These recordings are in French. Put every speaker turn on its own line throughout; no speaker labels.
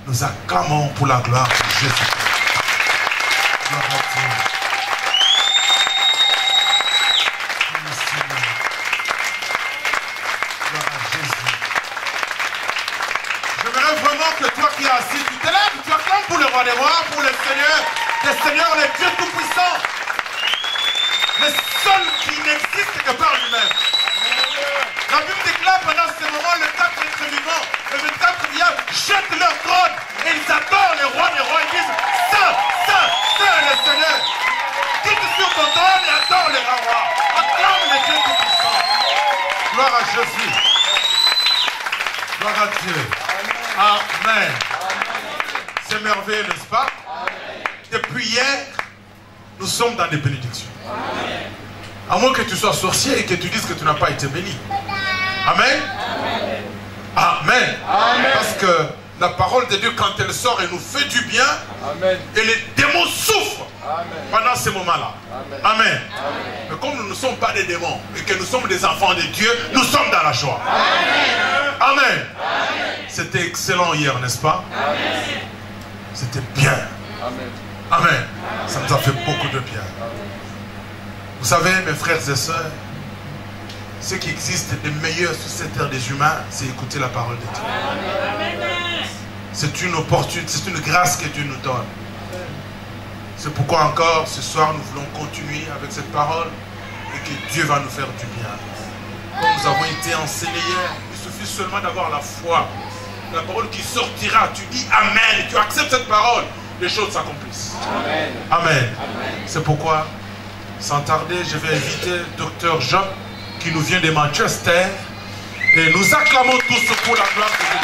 Nous acclamons pour la gloire de Jésus. Gloire à Dieu. Gloire à Jésus. J'aimerais vraiment que toi qui es assis, tu te lèves, tu acclames pour le roi des rois, pour le Seigneur des seigneurs, le Dieu tout-puissant. Le seul qui n'existe que par lui-même. La Bible déclare pendant ce moment le 4 êtres vivants, le 24 vieillards jettent leur trône et ils adorent le roi des rois. Ils disent Saint, Saint, Saint est le Seigneur. Quitte sur ton trône et adore le roi. Acclame le Dieu tout-puissant. Gloire à Jésus. Gloire à Dieu. Amen. C'est merveilleux, n'est-ce pas? Depuis hier, nous sommes dans des bénédictions. À moins que tu sois sorcier et que tu dises que tu n'as pas été béni. Amen. Amen. Amen. Parce que la parole de Dieu, quand elle sort, elle nous fait du bien. Amen. Et les démons souffrent. Amen. Pendant ces moments-là. Amen. Amen. Amen. Mais comme nous ne sommes pas des démons et que nous sommes des enfants de Dieu, nous sommes dans la joie. Amen. Amen. C'était excellent hier, n'est-ce pas? Amen. C'était bien. Amen. Amen. Ça nous a fait beaucoup de bien. Vous savez, mes frères et sœurs, ce qui existe de meilleur sur cette terre des humains, c'est écouter la parole de Dieu. C'est une opportunité, c'est une grâce que Dieu nous donne. C'est pourquoi encore, ce soir, nous voulons continuer avec cette parole et que Dieu va nous faire du bien. Comme nous avons été enseignés hier, il suffit seulement d'avoir la foi. La parole qui sortira, tu dis Amen, tu acceptes cette parole, les choses s'accomplissent. Amen. Amen. Amen. C'est pourquoi, sans tarder, je vais inviter Dr Jean, qui nous vient de Manchester, et nous acclamons tous pour la gloire de Dieu.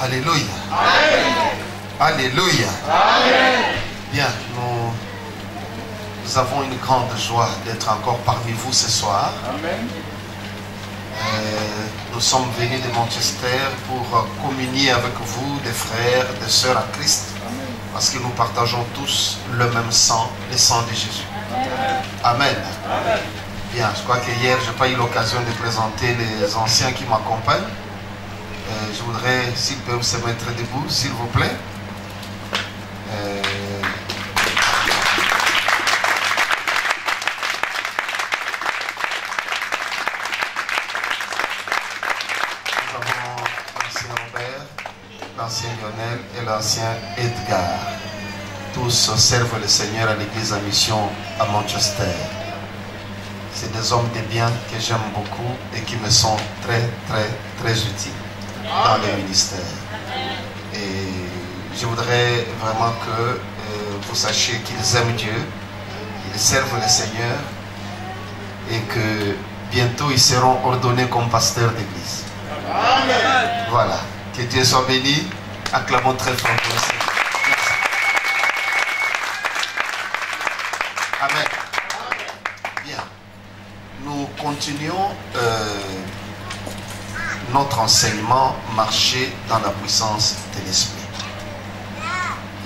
Alléluia. Alléluia. Bien, nous avons une grande joie d'être encore parmi vous ce soir. Amen. Nous sommes venus de Manchester pour communier avec vous, des frères, des sœurs à Christ, parce que nous partageons tous le même sang, le sang de Jésus. Amen. Amen. Bien, je crois que hier, je n'ai pas eu l'occasion de présenter les anciens qui m'accompagnent. Je voudrais, s'ils peuvent se mettre debout, s'il vous plaît. Nous avons l'ancien Robert, l'ancien Lionel et l'ancien Edgar. Tous servent le Seigneur à l'église en mission à Manchester. C'est des hommes de bien que j'aime beaucoup et qui me sont très, très, très utiles dans le ministère. Et je voudrais vraiment que vous sachiez qu'ils aiment Dieu, ils servent le Seigneur et que bientôt ils seront ordonnés comme pasteurs d'église. Voilà. Que Dieu soit béni. Acclamons très fort pour le Seigneur. Amen. Bien. Nous continuons notre enseignement, marcher dans la puissance de l'Esprit.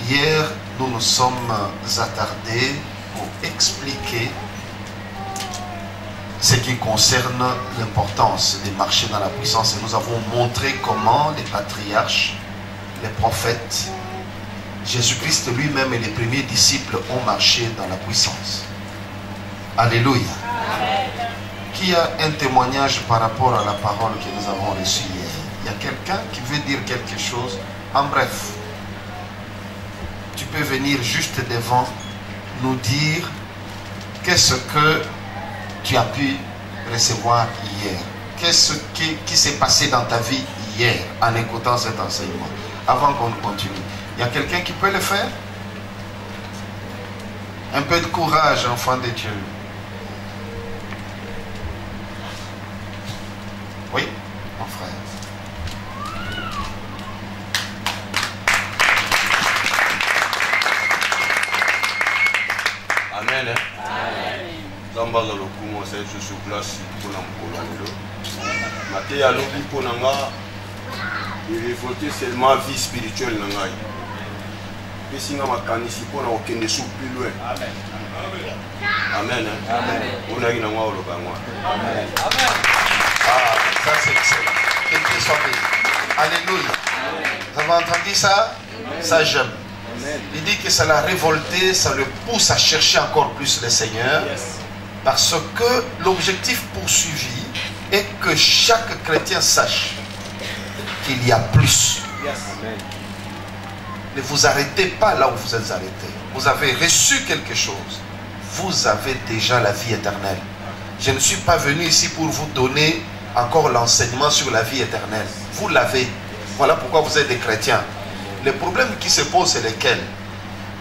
Hier, nous nous sommes attardés pour expliquer ce qui concerne l'importance de marcher dans la puissance. Et nous avons montré comment les patriarches, les prophètes, Jésus-Christ lui-même et les premiers disciples ont marché dans la puissance. Alléluia. Qui a un témoignage par rapport à la parole que nous avons reçue hier? Il y a quelqu'un qui veut dire quelque chose? En bref, tu peux venir juste devant nous dire qu'est-ce que tu as pu recevoir hier. Qu'est-ce qui s'est passé dans ta vie hier en écoutant cet enseignement? Avant qu'on continue, il y a quelqu'un qui peut le faire? Un peu de courage, enfant de Dieu. Oui, mon frère.
Amen. Amen. baza lokumu asali sur place mpona mokolo lelo mate alobi mpona nga révolter seulement vie spirituelle na ngai pesi nga makanisi mpona kokende su plus loin. Amen. Onaki na ngwa oloba ngwa.
Ah, ça c'est excellent. Que Dieu soit béni. Alléluia. Vous avez entendu ça? Ça j'aime. Il dit que ça l'a révolté, ça le pousse à chercher encore plus le Seigneur. Parce que l'objectif poursuivi est que chaque chrétien sache qu'il y a plus. Ne vous arrêtez pas là où vous êtes arrêtés. Vous avez reçu quelque chose. Vous avez déjà la vie éternelle. Je ne suis pas venu ici pour vous donner encore l'enseignement sur la vie éternelle. Vous l'avez. Voilà pourquoi vous êtes des chrétiens. Les problèmes qui se posent, c'est lesquels?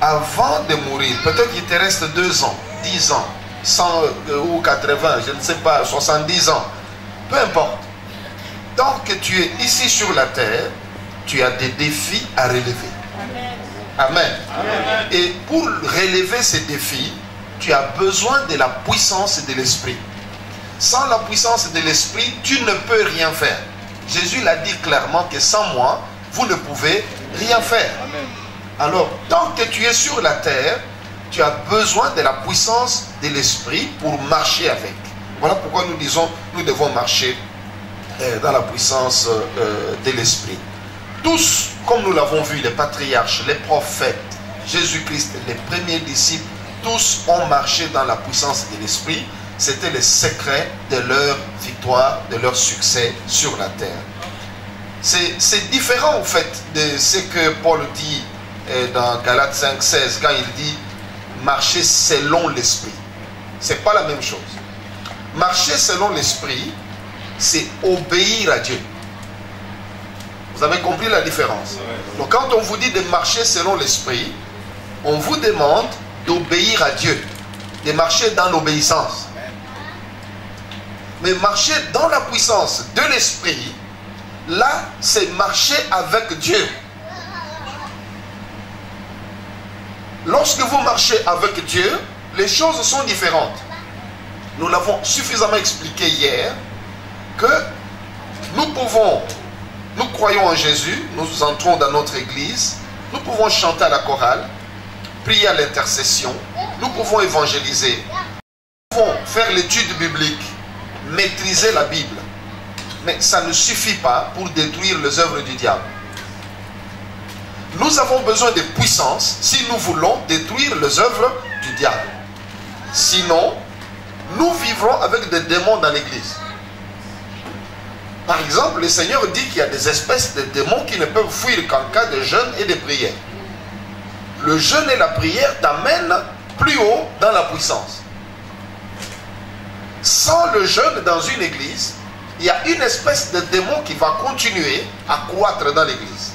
Avant de mourir, peut-être qu'il te reste 2 ans, 10 ans, 100 ou 80, je ne sais pas, 70 ans. Peu importe. Tant que tu es ici sur la terre, tu as des défis à relever. Amen. Amen. Et pour relever ces défis, tu as besoin de la puissance de l'esprit. Sans la puissance de l'esprit, tu ne peux rien faire. Jésus l'a dit clairement que sans moi, vous ne pouvez rien faire. Amen. Alors, tant que tu es sur la terre, tu as besoin de la puissance de l'esprit pour marcher avec. Voilà pourquoi nous disons, nous devons marcher dans la puissance de l'esprit. Tous, comme nous l'avons vu, les patriarches, les prophètes, Jésus-Christ, les premiers disciples, tous ont marché dans la puissance de l'esprit. C'était le secret de leur victoire, de leur succès sur la terre. C'est différent en fait de ce que Paul dit dans Galates 5,16 quand il dit marcher selon l'esprit. C'est pas la même chose. Marcher selon l'esprit, c'est obéir à Dieu. Vous avez compris la différence? Donc quand on vous dit de marcher selon l'esprit, on vous demande d'obéir à Dieu, de marcher dans l'obéissance. Mais marcher dans la puissance de l'esprit, là, c'est marcher avec Dieu. Lorsque vous marchez avec Dieu, les choses sont différentes. Nous l'avons suffisamment expliqué hier que nous croyons en Jésus, nous entrons dans notre église, nous pouvons chanter à la chorale, prier à l'intercession, nous pouvons évangéliser, nous pouvons faire l'étude biblique, maîtriser la Bible. Mais ça ne suffit pas pour détruire les œuvres du diable. Nous avons besoin de puissance si nous voulons détruire les œuvres du diable. Sinon, nous vivrons avec des démons dans l'église. Par exemple, le Seigneur dit qu'il y a des espèces de démons qui ne peuvent fuir qu'en cas de jeûne et de prière. Le jeûne et la prière t'amènent plus haut dans la puissance. Sans le jeûne dans une église, il y a une espèce de démon qui va continuer à croître dans l'église.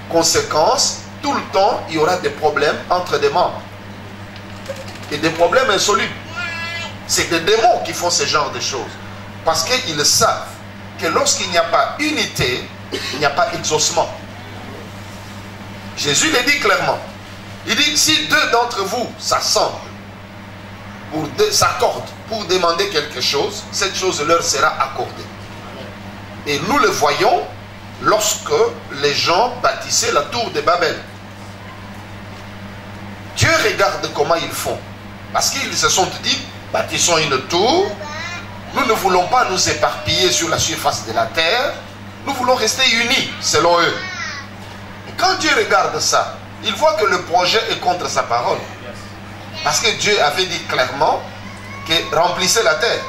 Conséquence, tout le temps, il y aura des problèmes entre des membres. Et des problèmes insolubles. C'est des démons qui font ce genre de choses. Parce qu'ils savent que lorsqu'il n'y a pas unité, il n'y a pas exaucement. Jésus le dit clairement. Il dit, si 2 d'entre vous s'assemblent, s'accordent pour demander quelque chose, cette chose leur sera accordée. Et nous le voyons lorsque les gens bâtissaient la tour de Babel. Dieu regarde comment ils font. Parce qu'ils se sont dit, bâtissons une tour, nous ne voulons pas nous éparpiller sur la surface de la terre, nous voulons rester unis selon eux. Et quand Dieu regarde ça, il voit que le projet est contre sa parole. Parce que Dieu avait dit clairement que remplissez la terre.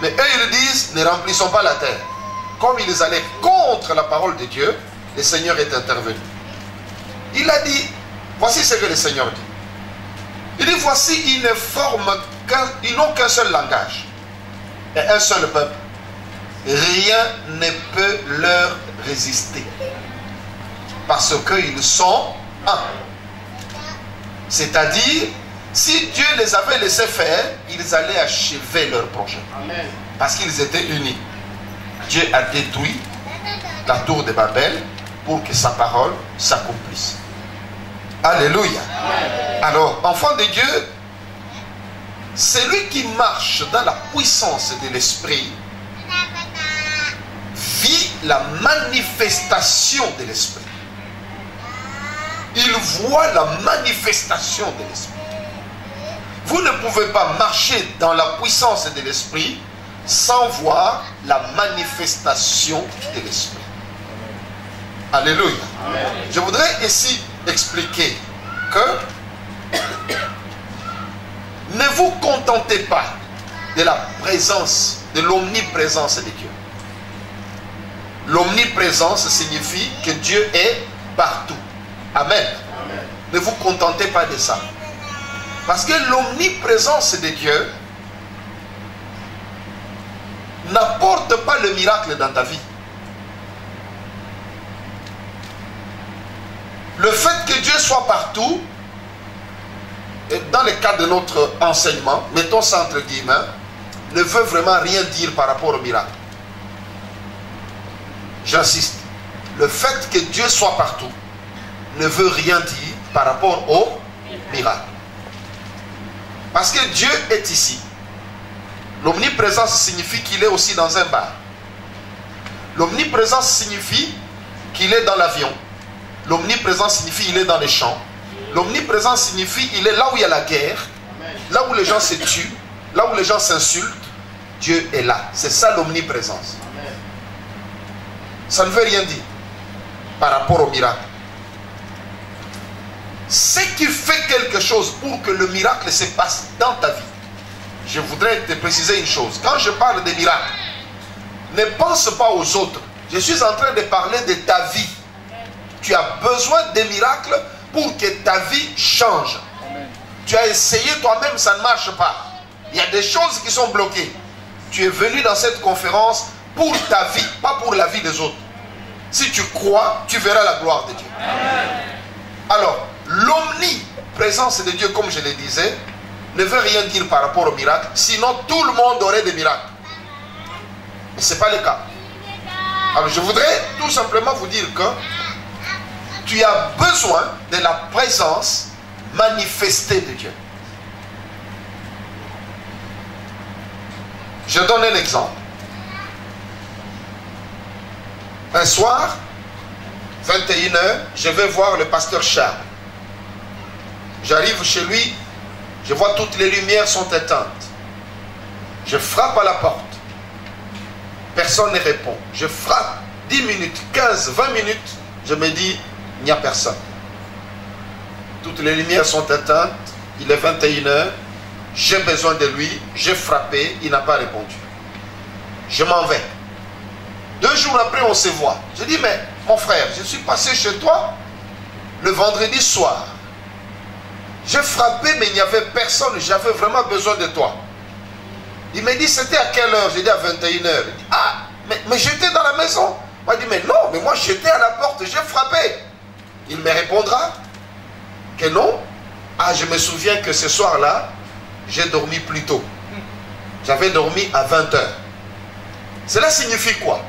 Mais eux ils disent, ne remplissons pas la terre. Comme ils allaient contre la parole de Dieu, le Seigneur est intervenu. Il a dit, voici ce que le Seigneur dit. Il dit, voici, ils n'ont qu'un seul langage et un seul peuple. Rien ne peut leur résister. Parce qu'ils sont un. C'est-à-dire, si Dieu les avait laissés faire, ils allaient achever leur projet. Amen. Parce qu'ils étaient unis. Dieu a détruit la tour de Babel pour que sa parole s'accomplisse. Alléluia. Amen. Alors, enfants de Dieu, Celui qui marche dans la puissance de l'esprit vit la manifestation de l'esprit. Il voit la manifestation de l'esprit. Vous ne pouvez pas marcher dans la puissance de l'esprit sans voir la manifestation de l'esprit. Alléluia. Amen. Je voudrais ici expliquer que ne vous contentez pas de la présence, de l'omniprésence de Dieu. L'omniprésence signifie que Dieu est partout. Amen. Amen. Ne vous contentez pas de ça. Parce que l'omniprésence de Dieu n'apporte pas le miracle dans ta vie. Le fait que Dieu soit partout, et dans le cadre de notre enseignement, mettons ça entre guillemets, ne veut vraiment rien dire par rapport au miracle. J'insiste. Le fait que Dieu soit partout ne veut rien dire par rapport au miracle. Parce que Dieu est ici. L'omniprésence signifie qu'il est aussi dans un bar. L'omniprésence signifie qu'il est dans l'avion. L'omniprésence signifie qu'il est dans les champs. L'omniprésence signifie qu'il est là où il y a la guerre, là où les gens se tuent, là où les gens s'insultent. Dieu est là. C'est ça l'omniprésence. Ça ne veut rien dire par rapport au miracle. Ce qui fait quelque chose pour que le miracle se passe dans ta vie. Je voudrais te préciser une chose. Quand je parle de miracle, ne pense pas aux autres. Je suis en train de parler de ta vie. Tu as besoin de miracles pour que ta vie change. Tu as essayé toi-même, ça ne marche pas. Il y a des choses qui sont bloquées. Tu es venu dans cette conférence pour ta vie, pas pour la vie des autres. Si tu crois, tu verras la gloire de Dieu. Alors, l'omniprésence de Dieu, comme je le disais, ne veut rien dire par rapport au miracle. Sinon, tout le monde aurait des miracles. Mais ce n'est pas le cas. Alors, je voudrais tout simplement vous dire que tu as besoin de la présence manifestée de Dieu. Je donne un exemple. Un soir, 21h, je vais voir le pasteur Charles. J'arrive chez lui, je vois toutes les lumières sont éteintes. Je frappe à la porte. Personne ne répond. Je frappe 10 minutes, 15, 20 minutes. Je me dis, il n'y a personne. Toutes les lumières sont éteintes. Il est 21h. J'ai besoin de lui. J'ai frappé. Il n'a pas répondu. Je m'en vais. 2 jours après, on se voit. Je dis, mais mon frère, je suis passé chez toi le vendredi soir. J'ai frappé, mais il n'y avait personne. J'avais vraiment besoin de toi. Il me dit, c'était à quelle heure? J'ai dit à 21h. Il dit, ah, mais j'étais dans la maison. Moi, je dis, mais non, mais moi j'étais à la porte, j'ai frappé. Il me répondra que non. Ah, je me souviens que ce soir-là, j'ai dormi plus tôt. J'avais dormi à 20h. Cela signifie quoi?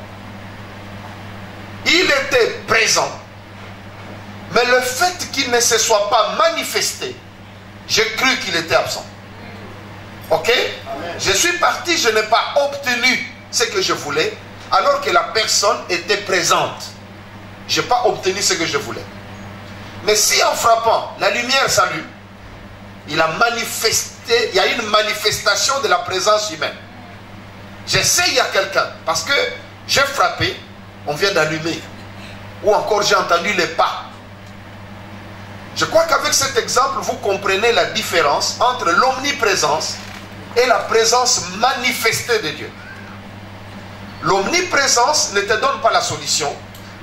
Il était présent. Mais le fait qu'il ne se soit pas manifesté, j'ai cru qu'il était absent. Ok? Amen. Je suis parti, je n'ai pas obtenu ce que je voulais, alors que la personne était présente. Je n'ai pas obtenu ce que je voulais. Mais si en frappant, la lumière s'allume, il a manifesté, il y a une manifestation de la présence humaine. J'essaie, il y a quelqu'un, parce que j'ai frappé, on vient d'allumer. Ou encore j'ai entendu les pas. Je crois qu'avec cet exemple, vous comprenez la différence entre l'omniprésence et la présence manifestée de Dieu. L'omniprésence ne te donne pas la solution,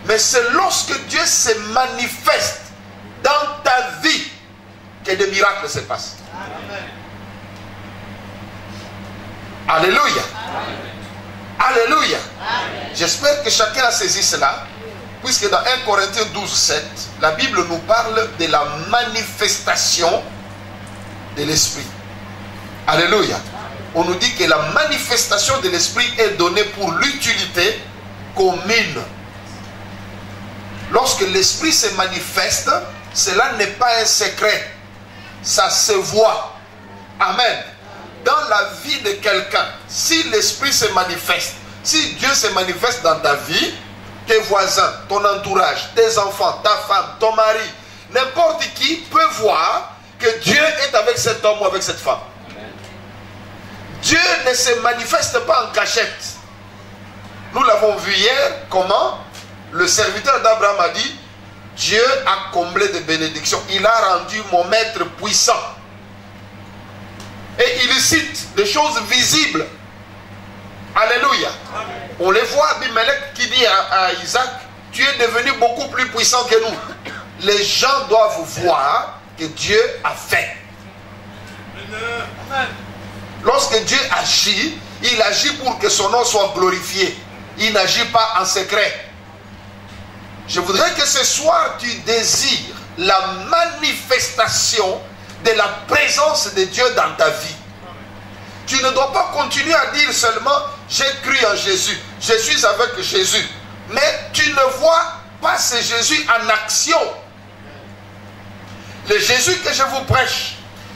mais c'est lorsque Dieu se manifeste dans ta vie que des miracles se passent. Amen. Alléluia. Amen. Alléluia. J'espère que chacun a saisi cela, puisque dans 1 Corinthiens 12, 7, la Bible nous parle de la manifestation de l'Esprit. Alléluia. On nous dit que la manifestation de l'Esprit est donnée pour l'utilité commune. Lorsque l'Esprit se manifeste, cela n'est pas un secret. Ça se voit. Amen. dans la vie de quelqu'un, si l'esprit se manifeste, si Dieu se manifeste dans ta vie, tes voisins, ton entourage, tes enfants, ta femme, ton mari, n'importe qui peut voir que Dieu est avec cet homme ou avec cette femme. Dieu ne se manifeste pas en cachette. Nous l'avons vu hier, comment le serviteur d'Abraham a dit, Dieu a comblé de bénédictions. Il a rendu mon maître puissant. Et il cite des choses visibles. Alléluia. Amen. On les voit, Abimelech qui dit à Isaac, tu es devenu beaucoup plus puissant que nous. Les gens doivent voir que Dieu a fait. Amen. Lorsque Dieu agit, il agit pour que son nom soit glorifié. Il n'agit pas en secret. Je voudrais que ce soir tu désires la manifestation de la présence de Dieu dans ta vie. Tu ne dois pas continuer à dire seulement j'ai cru en Jésus, je suis avec Jésus, mais tu ne vois pas ce Jésus en action. Le Jésus que je vous prêche,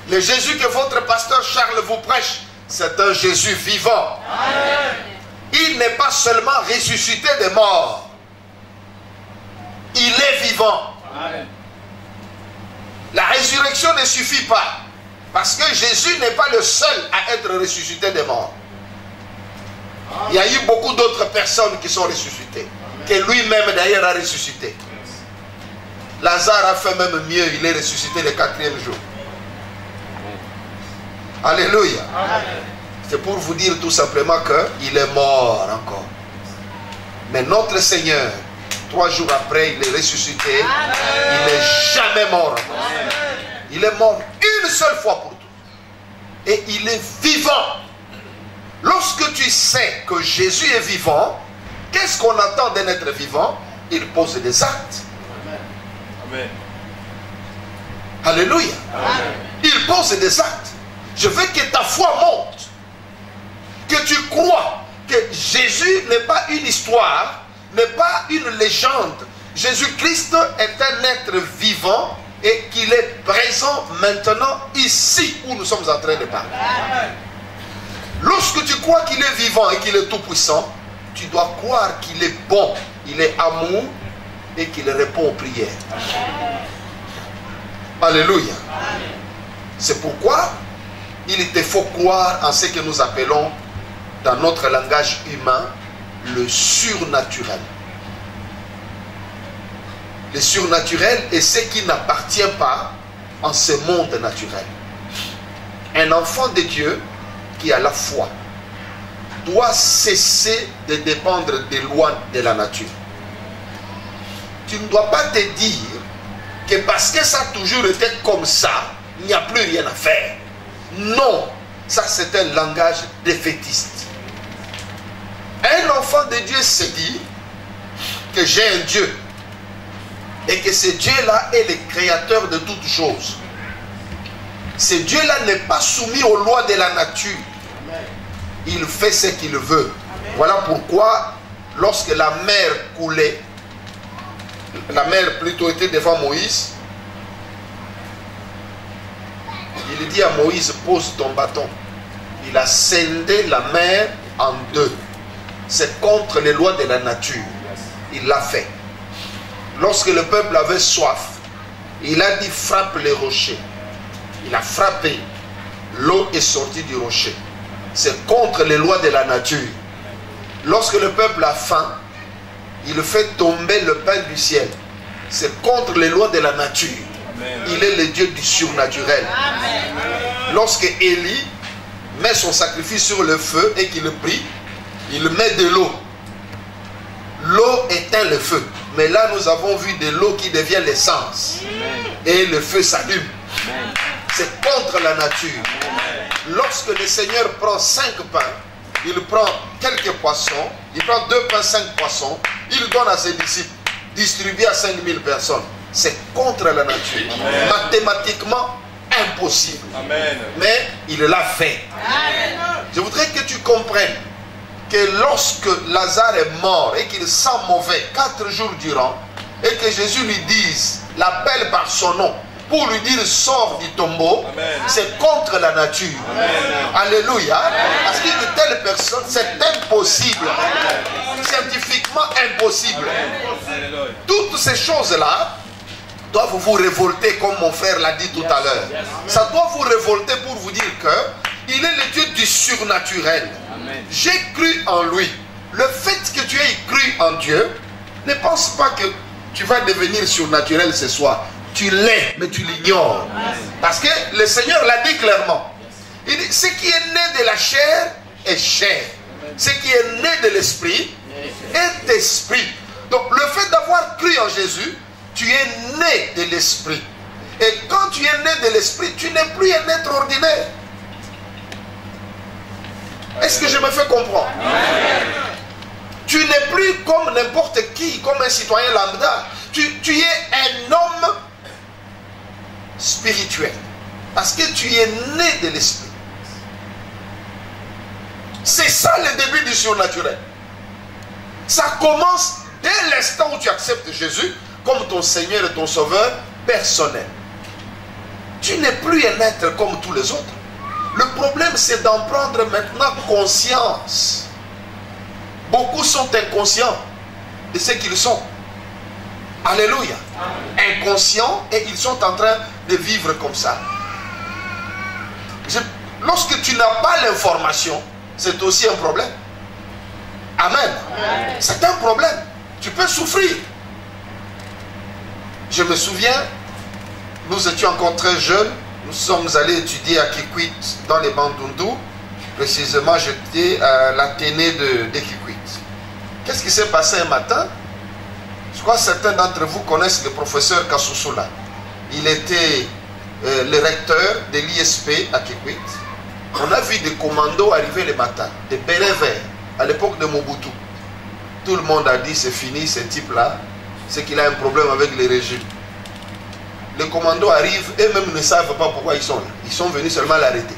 le Jésus que votre pasteur Charles vous prêche, c'est un Jésus vivant. Amen. Il n'est pas seulement ressuscité des morts, il est vivant. Amen. La résurrection ne suffit pas, parce que Jésus n'est pas le seul à être ressuscité des morts. Il y a eu beaucoup d'autres personnes qui sont ressuscitées, que lui-même d'ailleurs a ressuscité. Lazare a fait même mieux, il est ressuscité le 4e jour. Alléluia. C'est pour vous dire tout simplement qu'il est mort encore. Mais notre Seigneur, 3 jours après, il est ressuscité. Amen. Il n'est jamais mort encore. Amen. Il est mort une seule fois pour tout. Et il est vivant. Lorsque tu sais que Jésus est vivant, qu'est-ce qu'on attend d'un être vivant? Il pose des actes. Amen. Alléluia. Amen. Il pose des actes. Je veux que ta foi monte. Que tu crois que Jésus n'est pas une histoire, n'est pas une légende. Jésus-Christ est un être vivant et qu'il est présent maintenant ici où nous sommes en train de parler. Lorsque tu crois qu'il est vivant et qu'il est tout puissant, tu dois croire qu'il est bon, il est amour et qu'il répond aux prières. Alléluia. C'est pourquoi il te faut croire en ce que nous appelons dans notre langage humain le surnaturel. Le surnaturel est ce qui n'appartient pas en ce monde naturel. Un enfant de Dieu qui a la foi doit cesser de dépendre des lois de la nature. Tu ne dois pas te dire que parce que ça a toujours été comme ça, il n'y a plus rien à faire. Non, ça c'est un langage défaitiste. Un enfant de Dieu se dit que j'ai un Dieu et que ce Dieu-là est le créateur de toutes choses. Ce Dieu-là n'est pas soumis aux lois de la nature. Il fait ce qu'il veut. Voilà pourquoi lorsque la mer coulait, la mer plutôt était devant Moïse, il dit à Moïse, pose ton bâton. Il a scindé la mer en deux. C'est contre les lois de la nature. Il l'a fait. Lorsque le peuple avait soif, il a dit frappe les rochers. Il a frappé. L'eau est sortie du rocher. C'est contre les lois de la nature. Lorsque le peuple a faim, il fait tomber le pain du ciel. C'est contre les lois de la nature. Amen. Il est le Dieu du surnaturel. Amen. Lorsque Élie met son sacrifice sur le feu et qu'il prie, il met de l'eau. L'eau éteint le feu. Mais là, nous avons vu de l'eau qui devient l'essence. Et le feu s'allume. C'est contre la nature. Lorsque le Seigneur prend 5 pains, il prend quelques poissons, il prend 2 pains, 5 poissons, il donne à ses disciples, distribué à 5000 personnes. C'est contre la nature. Amen. Mathématiquement impossible. Amen. Mais il l'a fait. Amen. Je voudrais que tu comprennes que lorsque Lazare est mort et qu'il sent mauvais 4 jours durant, et que Jésus lui dise, l'appelle par son nom, pour lui dire sors du tombeau, c'est contre la nature. Amen. Alléluia. Parce qu'une telle personne, c'est impossible. Scientifiquement impossible. Amen. Toutes ces choses-là doivent vous révolter, comme mon frère l'a dit tout à l'heure. Ça doit vous révolter pour vous dire que il est le Dieu du surnaturel. J'ai cru en lui. Le fait que tu aies cru en Dieu, ne pense pas que tu vas devenir surnaturel ce soir. Tu l'es, mais tu l'ignores. Parce que le Seigneur l'a dit clairement. Il dit, ce qui est né de la chair est chair. Ce qui est né de l'esprit est esprit. Donc le fait d'avoir cru en Jésus, tu es né de l'esprit. Et quand tu es né de l'esprit, tu n'es plus un être ordinaire. Est-ce que je me fais comprendre? Tu n'es plus comme n'importe qui, comme un citoyen lambda. Tu es un homme spirituel. Parce que tu es né de l'esprit. C'est ça le début du surnaturel. Ça commence dès l'instant où tu acceptes Jésus comme ton Seigneur et ton Sauveur personnel. Tu n'es plus un être comme tous les autres. Le problème, c'est d'en prendre maintenant conscience. Beaucoup sont inconscients de ce qu'ils sont. Alléluia. Inconscients, et ils sont en train de vivre comme ça. Lorsque tu n'as pas l'information, c'est aussi un problème. Amen. C'est un problème. Tu peux souffrir. Je me souviens, nous étions encore très jeunes. Nous sommes allés étudier à Kikwit, dans les Bandundu. Précisément, j'étais à l'Athénée de Kikwit. Qu'est-ce qui s'est passé un matin? Je crois que certains d'entre vous connaissent le professeur Kassusula. Il était le recteur de l'ISP à Kikwit. On a vu des commandos arriver le matin, des bérets verts, à l'époque de Mobutu. Tout le monde a dit, c'est fini, ce type-là, c'est qu'il a un problème avec les régimes. Les commandos arrivent, eux-mêmes ne savent pas pourquoi ils sont là. Ils sont venus seulement l'arrêter.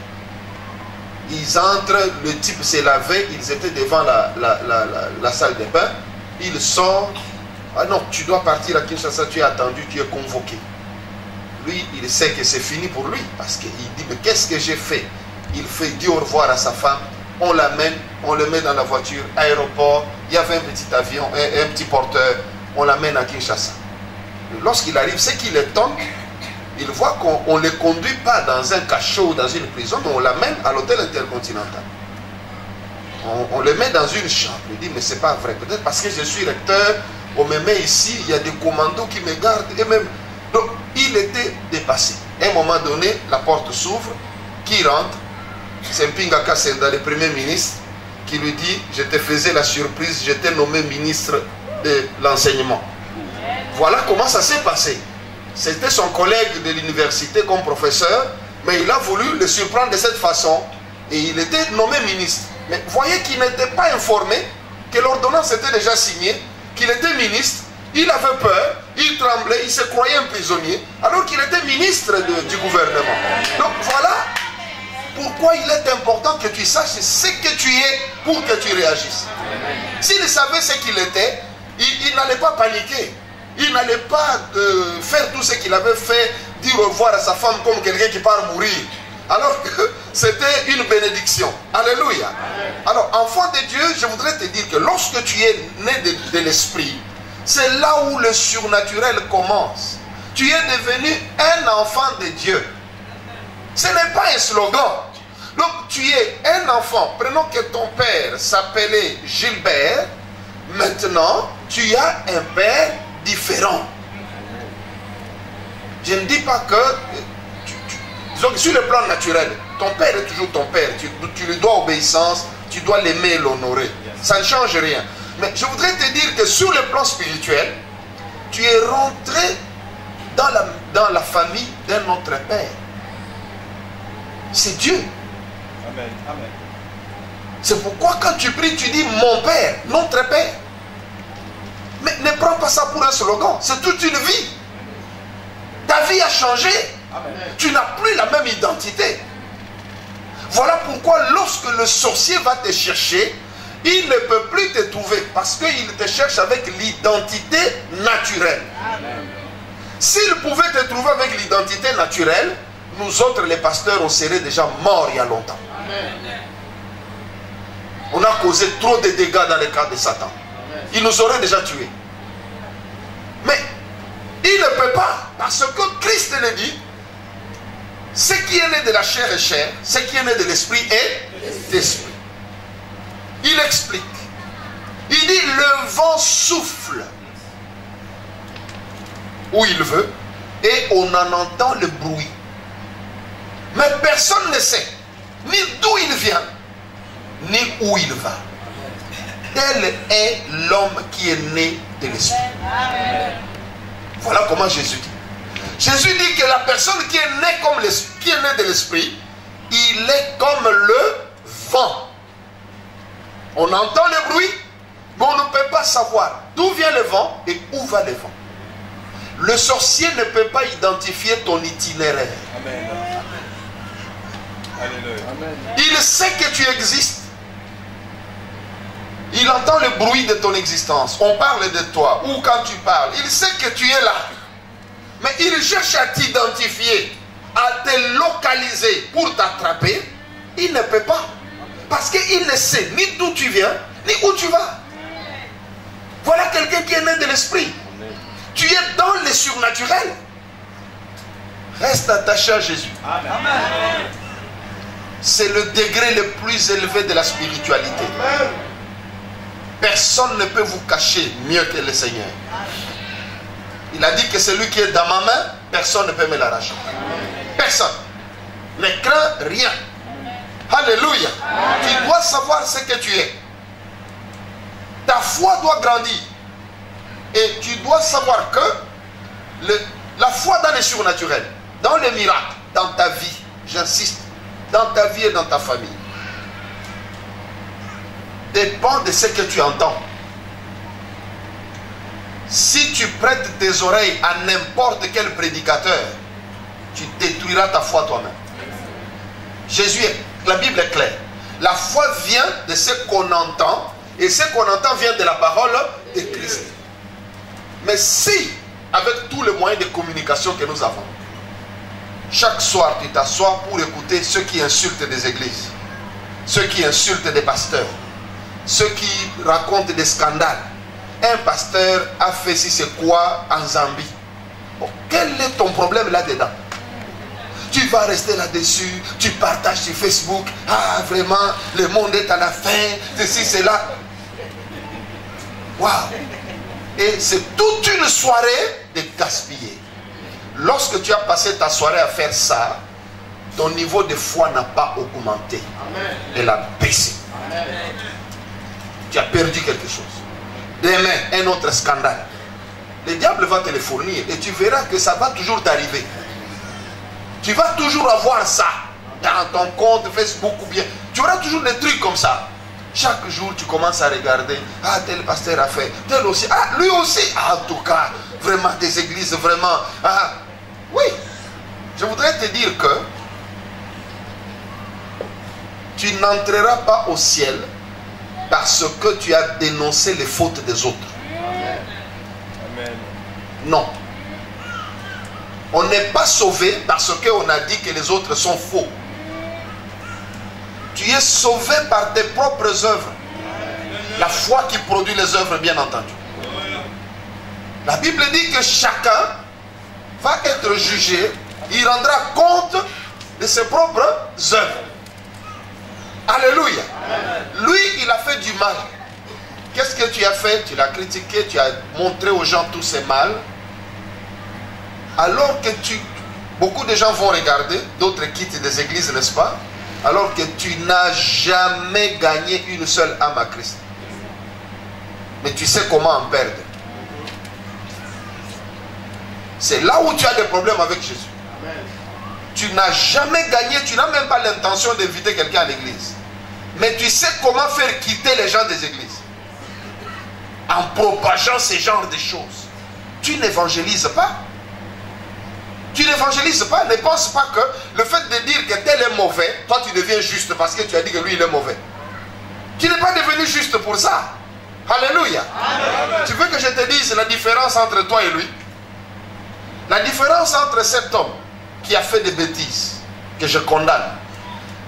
Ils entrent, le type s'est lavé, ils étaient devant la salle de bain. Il sort. Ah non, tu dois partir à Kinshasa, tu es attendu, tu es convoqué. Lui, il sait que c'est fini pour lui. Parce qu'il dit, mais qu'est-ce que j'ai fait? Il fait dire au revoir à sa femme. On l'amène, on le met dans la voiture, aéroport. Il y avait un petit avion, un petit porteur. On l'amène à Kinshasa. Lorsqu'il arrive, ce qui l'étonne, il voit qu'on ne le conduit pas dans un cachot ou dans une prison, mais on l'amène à l'hôtel intercontinental. On le met dans une chambre. Il dit, mais c'est pas vrai. Peut-être parce que je suis recteur, on me met ici, il y a des commandos qui me gardent. Et même... Donc, il était dépassé. À un moment donné, la porte s'ouvre. Qui rentre? C'est Mpinga Kasenda, le premier ministre, qui lui dit, je te faisais la surprise, je t'ai nommé ministre de l'enseignement. Voilà comment ça s'est passé. C'était son collègue de l'université comme professeur, mais il a voulu le surprendre de cette façon et il était nommé ministre. Mais voyez qu'il n'était pas informé que l'ordonnance était déjà signée, qu'il était ministre, il avait peur, il tremblait, il se croyait un prisonnier, alors qu'il était ministre du gouvernement. Donc voilà pourquoi il est important que tu saches ce que tu es pour que tu réagisses. S'il savait ce qu'il était, il n'allait pas paniquer. Il n'allait pas faire tout ce qu'il avait fait, dire au revoir à sa femme comme quelqu'un qui part mourir. Alors que c'était une bénédiction. Alléluia. Alors, enfant de Dieu, je voudrais te dire que lorsque tu es né de l'esprit, c'est là où le surnaturel commence. Tu es devenu un enfant de Dieu. Ce n'est pas un slogan. Donc, tu es un enfant. Prenons que ton père s'appelait Gilbert. Maintenant, tu as un père différent. Je ne dis pas que disons que sur le plan naturel, ton père est toujours ton père, tu lui dois obéissance, tu dois l'aimer et l'honorer, ça ne change rien. Mais je voudrais te dire que sur le plan spirituel, tu es rentré dans la famille d'un autre père. C'est Dieu.
Amen. Amen.
C'est pourquoi quand tu pries, tu dis mon père, notre père. Mais ne prends pas ça pour un slogan. C'est toute une vie. Ta vie a changé. Amen. Tu n'as plus la même identité. Voilà pourquoi lorsque le sorcier va te chercher, il ne peut plus te trouver parce qu'il te cherche avec l'identité naturelle. Amen. S'il pouvait te trouver avec l'identité naturelle, nous autres les pasteurs, on serait déjà morts il y a longtemps. On a causé trop de dégâts dans le cas de Satan. Il nous aurait déjà tués. Mais il ne peut pas, parce que Christ le dit, ce qui est né de la chair est chair, ce qui est né de l'esprit est d'esprit. Il explique. Il dit, le vent souffle où il veut et on en entend le bruit. Mais personne ne sait ni d'où il vient, ni où il va. Tel est l'homme qui est né de l'esprit. Voilà comment Jésus dit. Jésus dit que la personne qui est née comme qui est née de l'esprit, il est comme le vent. On entend le bruit, mais on ne peut pas savoir d'où vient le vent et où va le vent. Le sorcier ne peut pas identifier ton itinéraire.
Amen. Alléluia.
Il sait que tu existes. Il entend le bruit de ton existence. On parle de toi. Ou quand tu parles, il sait que tu es là. Mais il cherche à t'identifier, à te localiser pour t'attraper. Il ne peut pas. Parce qu'il ne sait ni d'où tu viens, ni où tu vas. Voilà quelqu'un qui est né de l'esprit. Tu es dans le surnaturel. Reste attaché à Jésus. C'est le degré le plus élevé de la spiritualité. Personne ne peut vous cacher mieux que le Seigneur. Il a dit que celui qui est dans ma main, personne ne peut me l'arracher. Personne. Ne crains rien. Alléluia. Tu dois savoir ce que tu es. Ta foi doit grandir. Et tu dois savoir que la foi dans le surnaturel, dans les miracles, dans ta vie, j'insiste, dans ta vie et dans ta famille, dépend de ce que tu entends. Si tu prêtes tes oreilles à n'importe quel prédicateur, tu détruiras ta foi toi-même. La Bible est claire. La foi vient de ce qu'on entend, et ce qu'on entend vient de la parole de Christ. Mais si, avec tous les moyens de communication que nous avons, chaque soir tu t'assois pour écouter ceux qui insultent des églises, ceux qui insultent des pasteurs, ceux qui racontent des scandales. Un pasteur a fait si c'est quoi en Zambie. Bon, quel est ton problème là-dedans? Tu vas rester là-dessus, tu partages sur Facebook. Ah, vraiment, le monde est à la fin, ceci, c'est là. Waouh! Et c'est toute une soirée de gaspiller. Lorsque tu as passé ta soirée à faire ça, ton niveau de foi n'a pas augmenté. Elle a baissé. Tu as perdu quelque chose. Demain, un autre scandale. Le diable va te le fournir et tu verras que ça va toujours t'arriver. Tu vas toujours avoir ça dans ton compte Facebook ou bien. Tu auras toujours des trucs comme ça. Chaque jour, tu commences à regarder. Ah, tel pasteur a fait. Tel aussi. Ah, lui aussi. Ah, en tout cas, vraiment, des églises, vraiment. Ah, oui. Je voudrais te dire que tu n'entreras pas au ciel parce que tu as dénoncé les fautes des autres.
Amen.
Non. On n'est pas sauvé parce qu'on a dit que les autres sont faux. Tu es sauvé par tes propres œuvres. La foi qui produit les œuvres, bien entendu. La Bible dit que chacun va être jugé. Il rendra compte de ses propres œuvres. Alléluia. Lui, il a fait du mal. Qu'est-ce que tu as fait? Tu l'as critiqué, tu as montré aux gens tous ces mal. Alors que beaucoup de gens vont regarder, d'autres quittent des églises, n'est-ce pas? Alors que tu n'as jamais gagné une seule âme à Christ. Mais tu sais comment en perdre. C'est là où tu as des problèmes avec Jésus. Tu n'as jamais gagné, tu n'as même pas l'intention d'inviter quelqu'un à l'église. Mais tu sais comment faire quitter les gens des églises. En propageant ce genre de choses. Tu n'évangélises pas. Tu n'évangélises pas. Ne pense pas que le fait de dire que tel est mauvais, toi tu deviens juste parce que tu as dit que lui il est mauvais. Tu n'es pas devenu juste pour ça. Alléluia. Amen. Tu veux que je te dise la différence entre toi et lui? La différence entre cet homme qui a fait des bêtises, que je condamne,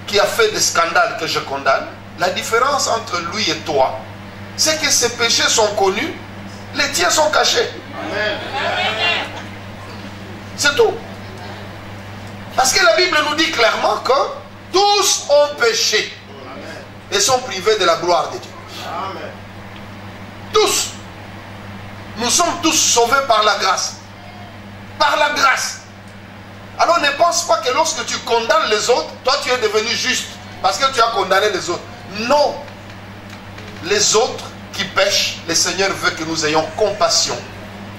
qui a fait des scandales que je condamne, la différence entre lui et toi, c'est que ses péchés sont connus, les tiens sont cachés. C'est tout. Parce que la Bible nous dit clairement que tous ont péché et sont privés de la gloire de Dieu. Tous. Nous sommes tous sauvés par la grâce. Par la grâce. Alors ne pense pas que lorsque tu condamnes les autres, toi tu es devenu juste parce que tu as condamné les autres. Non. Les autres qui pêchent, le Seigneur veut que nous ayons compassion,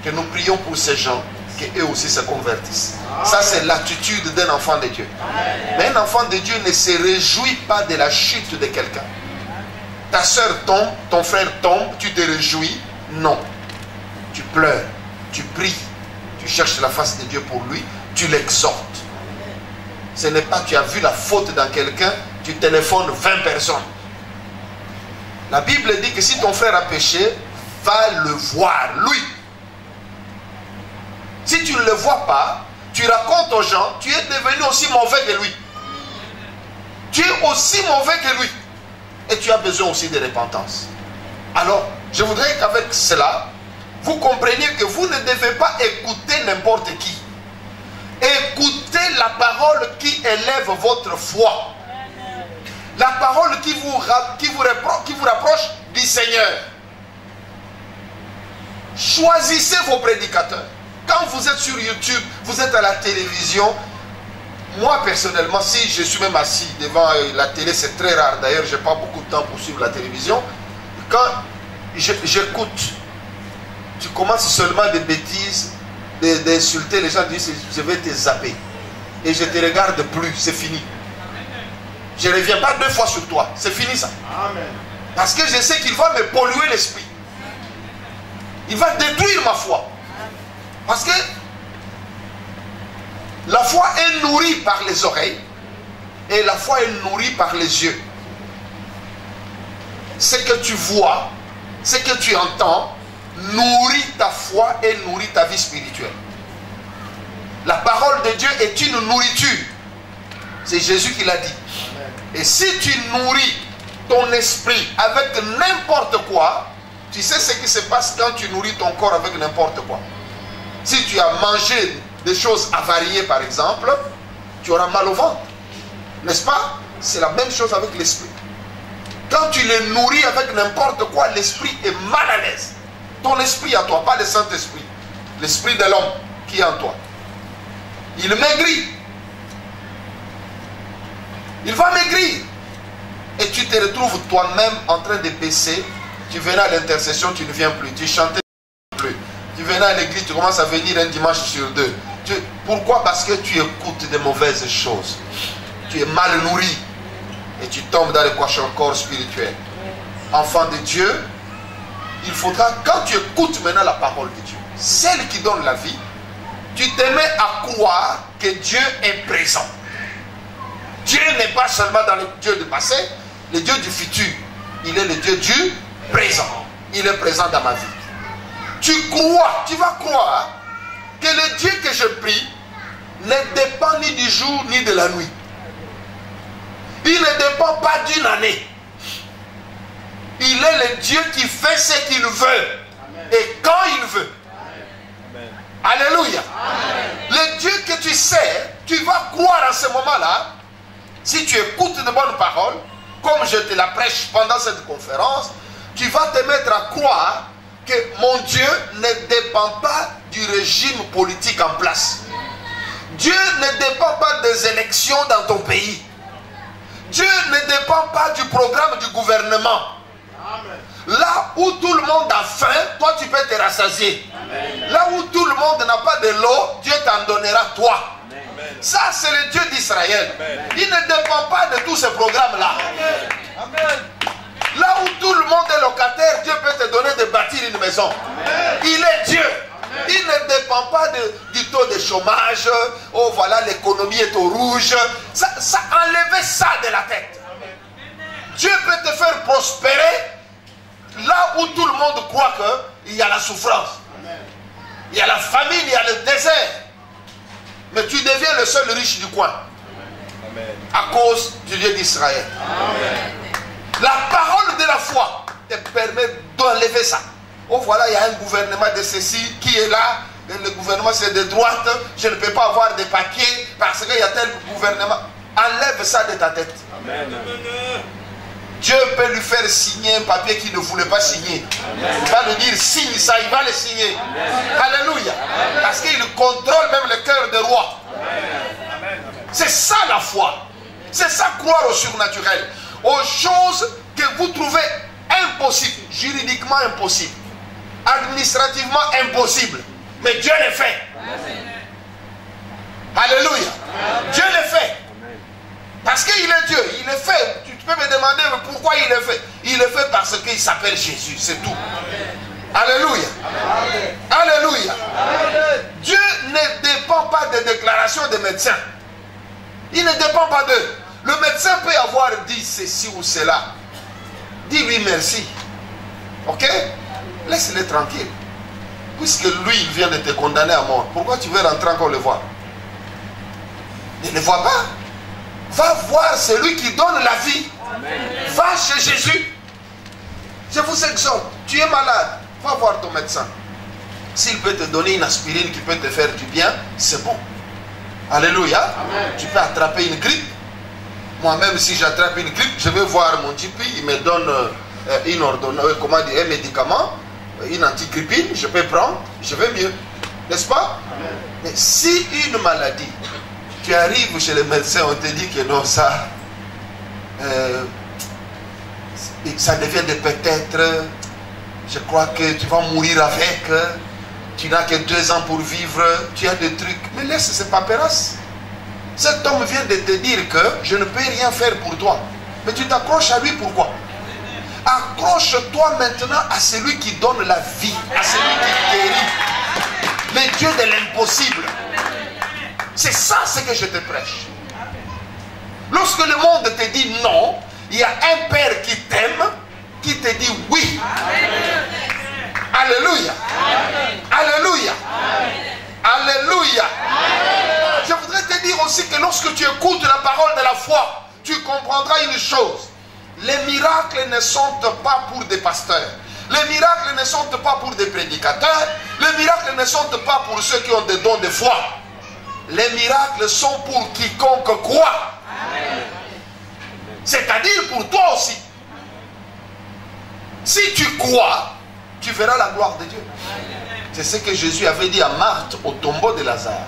que nous prions pour ces gens, qu'eux aussi se convertissent. Ça c'est l'attitude d'un enfant de Dieu. Mais un enfant de Dieu ne se réjouit pas de la chute de quelqu'un. Ta soeur tombe, ton frère tombe, tu te réjouis? Non. Tu pleures, tu pries, tu cherches la face de Dieu pour lui, tu l'exhortes. Ce n'est pas tu as vu la faute dans quelqu'un, tu téléphones 20 personnes. La Bible dit que si ton frère a péché, va le voir, lui. Si tu ne le vois pas, tu racontes aux gens, tu es devenu aussi mauvais que lui. Tu es aussi mauvais que lui. Et tu as besoin aussi de repentance. Alors, je voudrais qu'avec cela, vous compreniez que vous ne devez pas écouter n'importe qui. Écoutez la parole qui élève votre foi. La parole qui vous rapproche du Seigneur. Choisissez vos prédicateurs. Quand vous êtes sur YouTube, vous êtes à la télévision. Moi personnellement, si je suis même assis devant la télé, c'est très rare. D'ailleurs, je n'ai pas beaucoup de temps pour suivre la télévision. Quand j'écoute, tu commences seulement des bêtises, d'insulter les gens, disent je vais te zapper. Et je ne te regarde plus, c'est fini. Je ne reviens pas 2 fois sur toi, c'est fini ça. Amen. Parce que je sais qu'il va me polluer l'esprit. Il va détruire ma foi. Parce que la foi est nourrie par les oreilles et la foi est nourrie par les yeux. Ce que tu vois, ce que tu entends, nourrit ta foi et nourrit ta vie spirituelle. La parole de Dieu est une nourriture. C'est Jésus qui l'a dit. Et si tu nourris ton esprit avec n'importe quoi, tu sais ce qui se passe quand tu nourris ton corps avec n'importe quoi. Si tu as mangé des choses avariées par exemple, tu auras mal au ventre. N'est-ce pas? C'est la même chose avec l'esprit. Quand tu les nourris avec n'importe quoi, l'esprit est mal à l'aise. Ton esprit à toi, pas le Saint-Esprit. L'esprit de l'homme qui est en toi. Il maigrit. Il va maigrir. Et tu te retrouves toi-même en train de baisser. Tu venais à l'intercession, tu ne viens plus. Tu chantais plus. Tu venais à l'église, tu commences à venir un dimanche sur 2. Pourquoi? Parce que tu écoutes de mauvaises choses. Tu es mal nourri. Et tu tombes dans le corps spirituel. Enfant de Dieu, il faudra, quand tu écoutes maintenant la parole de Dieu, celle qui donne la vie, tu te mets à croire que Dieu est présent. Dieu n'est pas seulement dans le Dieu du passé, le Dieu du futur. Il est le Dieu du présent. Il est présent dans ma vie. Tu crois, tu vas croire que le Dieu que je prie ne dépend ni du jour ni de la nuit. Il ne dépend pas d'une année. Il est le Dieu qui fait ce qu'il veut. Amen. Et quand il veut. Amen. Alléluia. Amen. Le Dieu que tu sais, tu vas croire en ce moment-là, si tu écoutes de bonnes paroles, comme je te la prêche pendant cette conférence, tu vas te mettre à croire que mon Dieu ne dépend pas du régime politique en place. Dieu ne dépend pas des élections dans ton pays. Dieu ne dépend pas du programme du gouvernement. Amen. Là où tout le monde a faim, toi tu peux te rassasier. Amen. Là où tout le monde n'a pas de l'eau, Dieu t'en donnera toi. Amen. Ça c'est le Dieu d'Israël. Il ne dépend pas de tous ces programmes-là. Là où tout le monde est locataire, Dieu peut te donner de bâtir une maison. Amen. Il est Dieu. Amen. Il ne dépend pas du taux de chômage. Oh voilà, l'économie est au rouge. Ça enlevez ça de la tête. Amen. Dieu peut te faire prospérer là où tout le monde croit qu'il y a la souffrance. Amen. Il y a la famine, il y a le désert. Mais tu deviens le seul riche du coin. À cause du Dieu d'Israël. La parole de la foi te permet d'enlever ça. Oh voilà, il y a un gouvernement de ceci qui est là. Le gouvernement c'est de droite. Je ne peux pas avoir des papiers parce qu'il y a tel gouvernement. Enlève ça de ta tête. Amen. Dieu peut lui faire signer un papier qu'il ne voulait pas signer. Il va lui dire signe ça, il va le signer. Amen. Alléluia. Amen. Parce qu'il contrôle même le cœur des rois. C'est ça la foi. C'est ça croire au surnaturel. Aux choses que vous trouvez impossibles, juridiquement impossibles, administrativement impossibles. Mais Dieu le fait. Alléluia. Dieu le fait. Parce qu'il est Dieu, il le fait. Tu peux me demander pourquoi il le fait. Il le fait parce qu'il s'appelle Jésus, c'est tout. Alléluia. Alléluia. Dieu ne dépend pas des déclarations des médecins. Il ne dépend pas d'eux. Le médecin peut avoir dit ceci ou cela. Dis-lui merci. Ok? Laisse-le tranquille. Puisque lui, il vient de te condamner à mort. Pourquoi tu veux rentrer encore le voir? Ne le vois pas. Va voir celui qui donne la vie. Amen. Va chez Jésus. Je vous exhorte. Tu es malade. Va voir ton médecin. S'il peut te donner une aspirine qui peut te faire du bien, c'est bon. Alléluia. Amen. Tu peux attraper une grippe. Moi-même, si j'attrape une grippe, je vais voir mon GP. Il me donne une ordonnance, un médicament, une antigrippine. Je peux prendre. Je vais mieux. N'est-ce pas? Amen. Mais si une maladie, tu arrives chez le médecin, on te dit que non, ça devient de peut-être, je crois que tu vas mourir avec, tu n'as que 2 ans pour vivre, tu as des trucs. Mais laisse ces paperasses. Cet homme vient de te dire que je ne peux rien faire pour toi. Mais tu t'accroches à lui, pourquoi? Accroche-toi maintenant à celui qui donne la vie, à celui qui guérit. Le Dieu de l'impossible. C'est ça ce que je te prêche. Lorsque le monde te dit non, il y a un Père qui t'aime, qui te dit oui. Alléluia. Alléluia. Alléluia. Je voudrais te dire aussi que lorsque tu écoutes la parole de la foi, tu comprendras une chose. Les miracles ne sont pas pour des pasteurs. Les miracles ne sont pas pour des prédicateurs. Les miracles ne sont pas pour ceux qui ont des dons de foi. Les miracles sont pour quiconque croit. C'est-à-dire pour toi aussi. Si tu crois, tu verras la gloire de Dieu. C'est ce que Jésus avait dit à Marthe au tombeau de Lazare.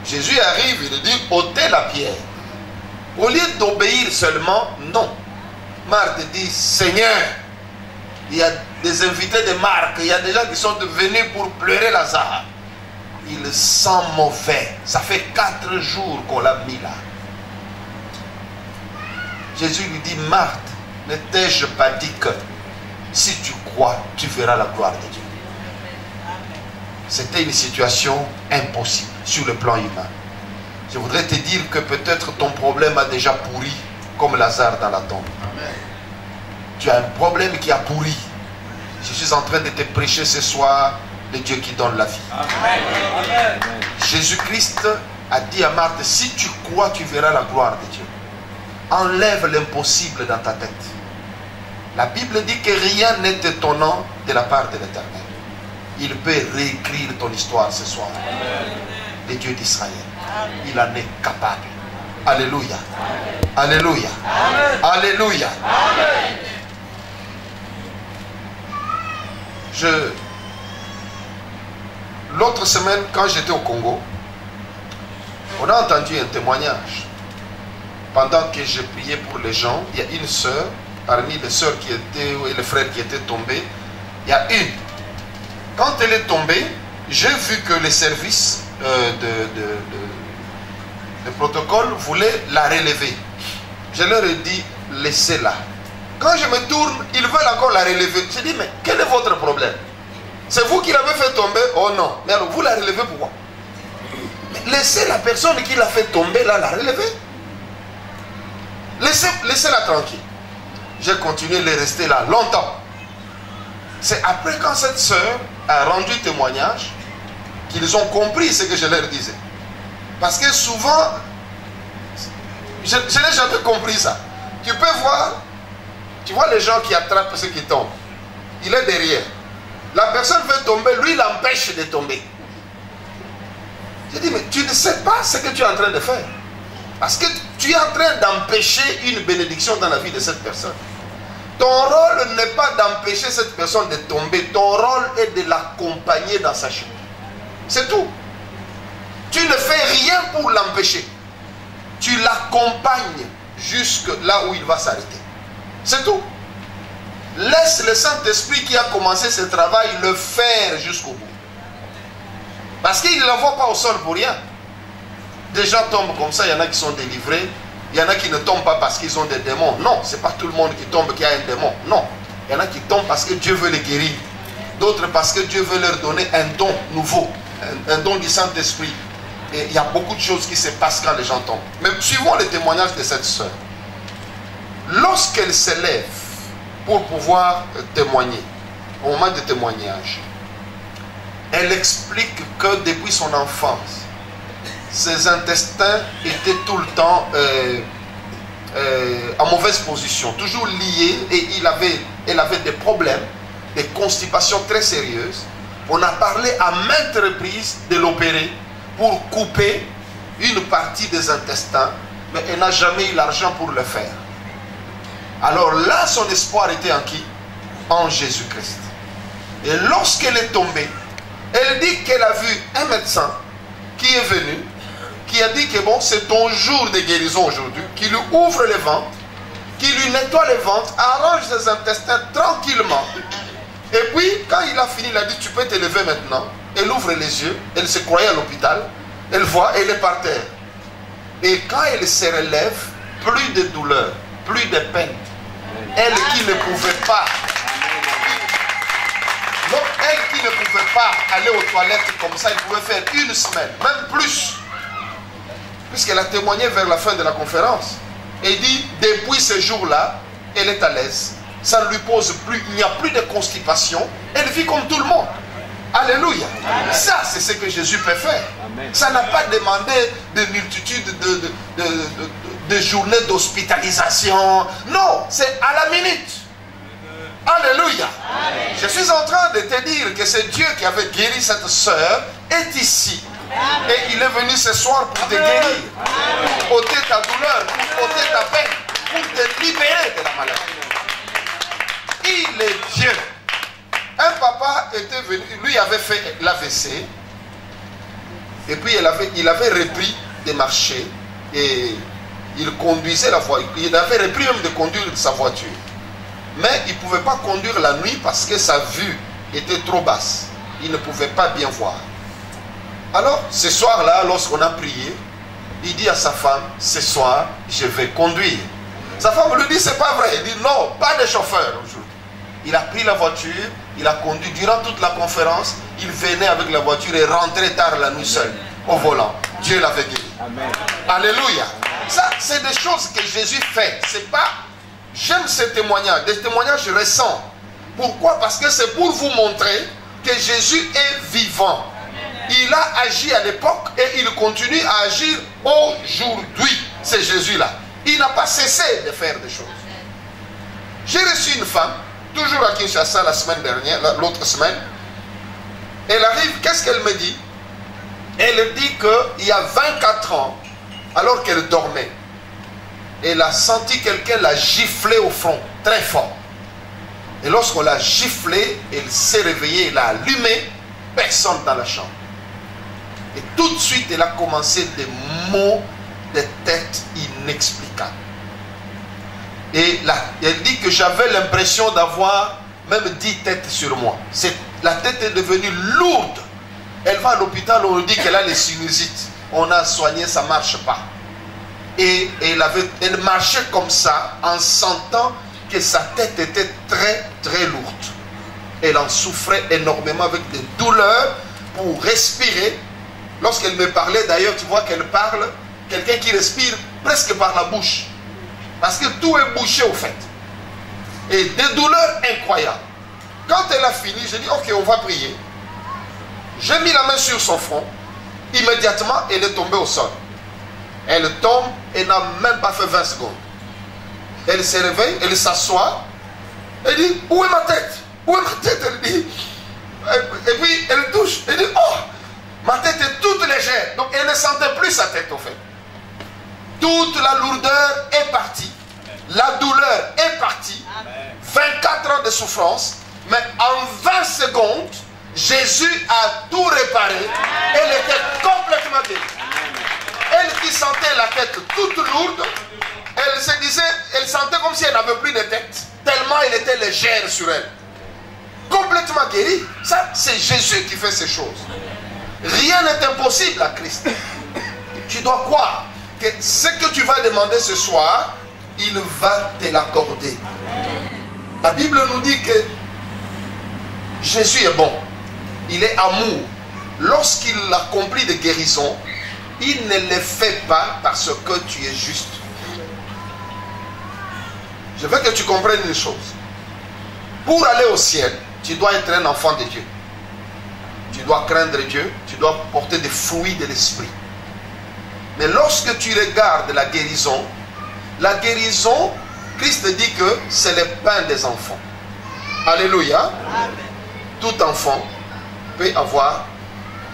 Jésus arrive, il dit ôtez la pierre. Au lieu d'obéir seulement, non. Marthe dit Seigneur, il y a des invités de Marc, il y a des gens qui sont venus pour pleurer Lazare. Il sent mauvais. Ça fait 4 jours qu'on l'a mis là. Jésus lui dit Marthe, ne t'ai-je pas dit que si tu crois, tu verras la gloire de Dieu. C'était une situation impossible sur le plan humain. Je voudrais te dire que peut-être ton problème a déjà pourri comme Lazare dans la tombe. Amen. Tu as un problème qui a pourri. Je suis en train de te prêcher ce soir le Dieu qui donne la vie. Amen. Jésus-Christ a dit à Marthe, si tu crois, tu verras la gloire de Dieu. Enlève l'impossible dans ta tête. La Bible dit que rien n'est étonnant de la part de l'Éternel. Il peut réécrire ton histoire ce soir. Amen. Le Dieu d'Israël. Il en est capable. Alléluia. Amen. Alléluia. Amen. Alléluia. Amen. L'autre semaine, quand j'étais au Congo, on a entendu un témoignage. Pendant que je priais pour les gens, il y a une sœur, parmi les sœurs qui étaient, et les frères qui étaient tombés, il y a une. Quand elle est tombée, j'ai vu que les services de protocole voulaient la relever. Je leur ai dit, laissez-la. Quand je me tourne, ils veulent encore la relever. Je dis, mais quel est votre problème? C'est vous qui l'avez fait tomber? Oh non. Mais alors, vous la relevez pourquoi? Mais laissez la personne qui l'a fait tomber là, la relever. Laissez-la tranquille. J'ai continué de rester là longtemps. C'est après quand cette sœur a rendu témoignage qu'ils ont compris ce que je leur disais. Parce que souvent, je n'ai jamais compris ça. Tu peux voir, tu vois les gens qui attrapent ceux qui tombent. Il est derrière. La personne veut tomber, lui l'empêche de tomber. Je dis, mais tu ne sais pas ce que tu es en train de faire. Parce que tu es en train d'empêcher une bénédiction dans la vie de cette personne. Ton rôle n'est pas d'empêcher cette personne de tomber. Ton rôle est de l'accompagner dans sa chute. C'est tout. Tu ne fais rien pour l'empêcher. Tu l'accompagnes jusque là où il va s'arrêter. C'est tout. Laisse le Saint-Esprit qui a commencé ce travail le faire jusqu'au bout. Parce qu'il ne l'envoie pas au sol pour rien. Des gens tombent comme ça, il y en a qui sont délivrés. Il y en a qui ne tombent pas parce qu'ils ont des démons. Non, ce n'est pas tout le monde qui tombe qui a un démon. Non, il y en a qui tombent parce que Dieu veut les guérir. D'autres parce que Dieu veut leur donner un don nouveau. Un don du Saint-Esprit. Et il y a beaucoup de choses qui se passent quand les gens tombent. Mais suivons le témoignage de cette sœur. Lorsqu'elle s'élève pour pouvoir témoigner, au moment de témoignage, elle explique que depuis son enfance, ses intestins étaient tout le temps en mauvaise position, toujours liés, et elle avait des problèmes, des constipations très sérieuses. On a parlé à maintes reprises de l'opérer pour couper une partie des intestins, mais elle n'a jamais eu l'argent pour le faire. Alors là, son espoir était en qui? En Jésus-Christ. Et lorsqu'elle est tombée, elle dit qu'elle a vu un médecin qui est venu, qui a dit que bon, c'est ton jour de guérison aujourd'hui, qui lui ouvre le ventre, qui lui nettoie le ventre, arrange ses intestins tranquillement. Et puis, quand il a fini, il a dit, tu peux te lever maintenant. Elle ouvre les yeux, elle se croyait à l'hôpital, elle voit, elle est par terre. Et quand elle se relève, plus de douleur, plus de peine. Elle qui ne pouvait pas, donc elle qui ne pouvait pas aller aux toilettes comme ça, elle pouvait faire une semaine, même plus. Puisqu'elle a témoigné vers la fin de la conférence. Et dit, depuis ce jour-là, elle est à l'aise. Ça ne lui pose plus, il n'y a plus de constipation. Elle vit comme tout le monde. Alléluia. Amen. Ça, c'est ce que Jésus peut faire. Amen. Ça n'a pas demandé de multitude de journées d'hospitalisation. Non, c'est à la minute. Alléluia. Amen. Je suis en train de te dire que c'est Dieu qui avait guéri cette sœur, est ici. Amen. Et il est venu ce soir pour te guérir, ôter ta douleur, pour ôter ta peine, pour te libérer de la maladie. Il est Dieu. Un papa était venu, lui avait fait l'AVC, et puis il avait repris de marcher, et il conduisait la voiture, il avait repris même de conduire sa voiture. Mais il ne pouvait pas conduire la nuit parce que sa vue était trop basse. Il ne pouvait pas bien voir. Alors, ce soir-là, lorsqu'on a prié, il dit à sa femme, ce soir, je vais conduire. Sa femme lui dit, c'est pas vrai. Il dit, non, pas de chauffeur aujourd'hui. Il a pris la voiture, il a conduit durant toute la conférence. Il venait avec la voiture et rentrait tard la nuit seul, au volant. Dieu l'avait guéri. Amen. Alléluia. Ça, c'est des choses que Jésus fait. C'est pas, j'aime ces témoignages, des témoignages récents. Pourquoi? Parce que c'est pour vous montrer que Jésus est vivant. Il a agi à l'époque et il continue à agir aujourd'hui. C'est Jésus-là. Il n'a pas cessé de faire des choses. J'ai reçu une femme, toujours à Kinshasa la semaine dernière, l'autre semaine. Elle arrive, qu'est-ce qu'elle me dit? Elle dit qu'il y a 24 ans, alors qu'elle dormait, elle a senti quelqu'un la gifler au front, très fort. Et lorsqu'on l'a giflé, elle s'est réveillée, elle a allumé, personne dans la chambre. Et tout de suite, elle a commencé des maux de tête inexplicables. Et elle dit que j'avais l'impression d'avoir même 10 têtes sur moi. La tête est devenue lourde. Elle va à l'hôpital, on lui dit qu'elle a les sinusites. On a soigné, ça ne marche pas. Et elle marchait comme ça en sentant que sa tête était très très lourde. Elle en souffrait énormément avec des douleurs pour respirer. Lorsqu'elle me parlait, d'ailleurs, tu vois qu'elle parle, quelqu'un qui respire presque par la bouche. Parce que tout est bouché au fait. Et des douleurs incroyables. Quand elle a fini, j'ai dit, ok, on va prier. J'ai mis la main sur son front. Immédiatement, elle est tombée au sol. Elle tombe et n'a même pas fait 20 secondes. Elle se réveille, elle s'assoit. Elle dit, où est ma tête? Où est ma tête? Elle dit. Et puis elle touche. Elle dit, oh, ma tête est toute légère. Donc elle ne sentait plus sa tête au fait. Toute la lourdeur est partie. La douleur est partie. 24 ans de souffrance. Mais en 20 secondes, Jésus a tout réparé. Elle était complètement guérie. Elle qui sentait la tête toute lourde, elle se disait, elle sentait comme si elle n'avait plus de tête. Tellement elle était légère sur elle. Complètement guérie. Ça, c'est Jésus qui fait ces choses. Rien n'est impossible à Christ. Tu dois croire que ce que tu vas demander ce soir, il va te l'accorder. La Bible nous dit que Jésus est bon. Il est amour. Lorsqu'il accomplit des guérisons, il ne les fait pas parce que tu es juste. Je veux que tu comprennes une chose. Pour aller au ciel, tu dois être un enfant de Dieu. Tu dois craindre Dieu, tu dois porter des fruits de l'esprit. Mais lorsque tu regardes la guérison, Christ dit que c'est le pain des enfants. Alléluia. Amen. Tout enfant peut avoir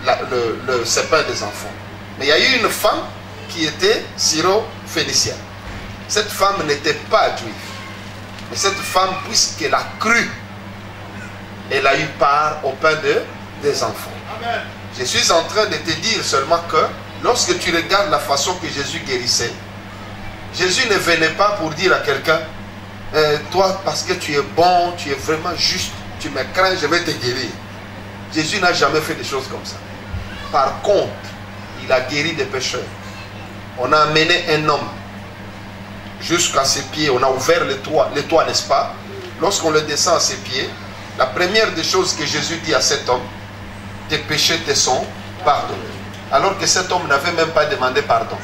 ce pain des enfants. Mais il y a eu une femme qui était syro-phénicienne. Cette femme n'était pas juive. Mais cette femme, puisqu'elle a cru, elle a eu part au pain des enfants. Amen. Je suis en train de te dire seulement que lorsque tu regardes la façon que Jésus guérissait, Jésus ne venait pas pour dire à quelqu'un, toi parce que tu es bon, tu es vraiment juste, tu me crains, je vais te guérir. Jésus n'a jamais fait des choses comme ça. Par contre, il a guéri des pécheurs. On a amené un homme jusqu'à ses pieds, on a ouvert le toit, n'est-ce pas? Lorsqu'on le descend à ses pieds, la première des choses que Jésus dit à cet homme, tes péchés te sont pardonnés. Alors que cet homme n'avait même pas demandé pardon.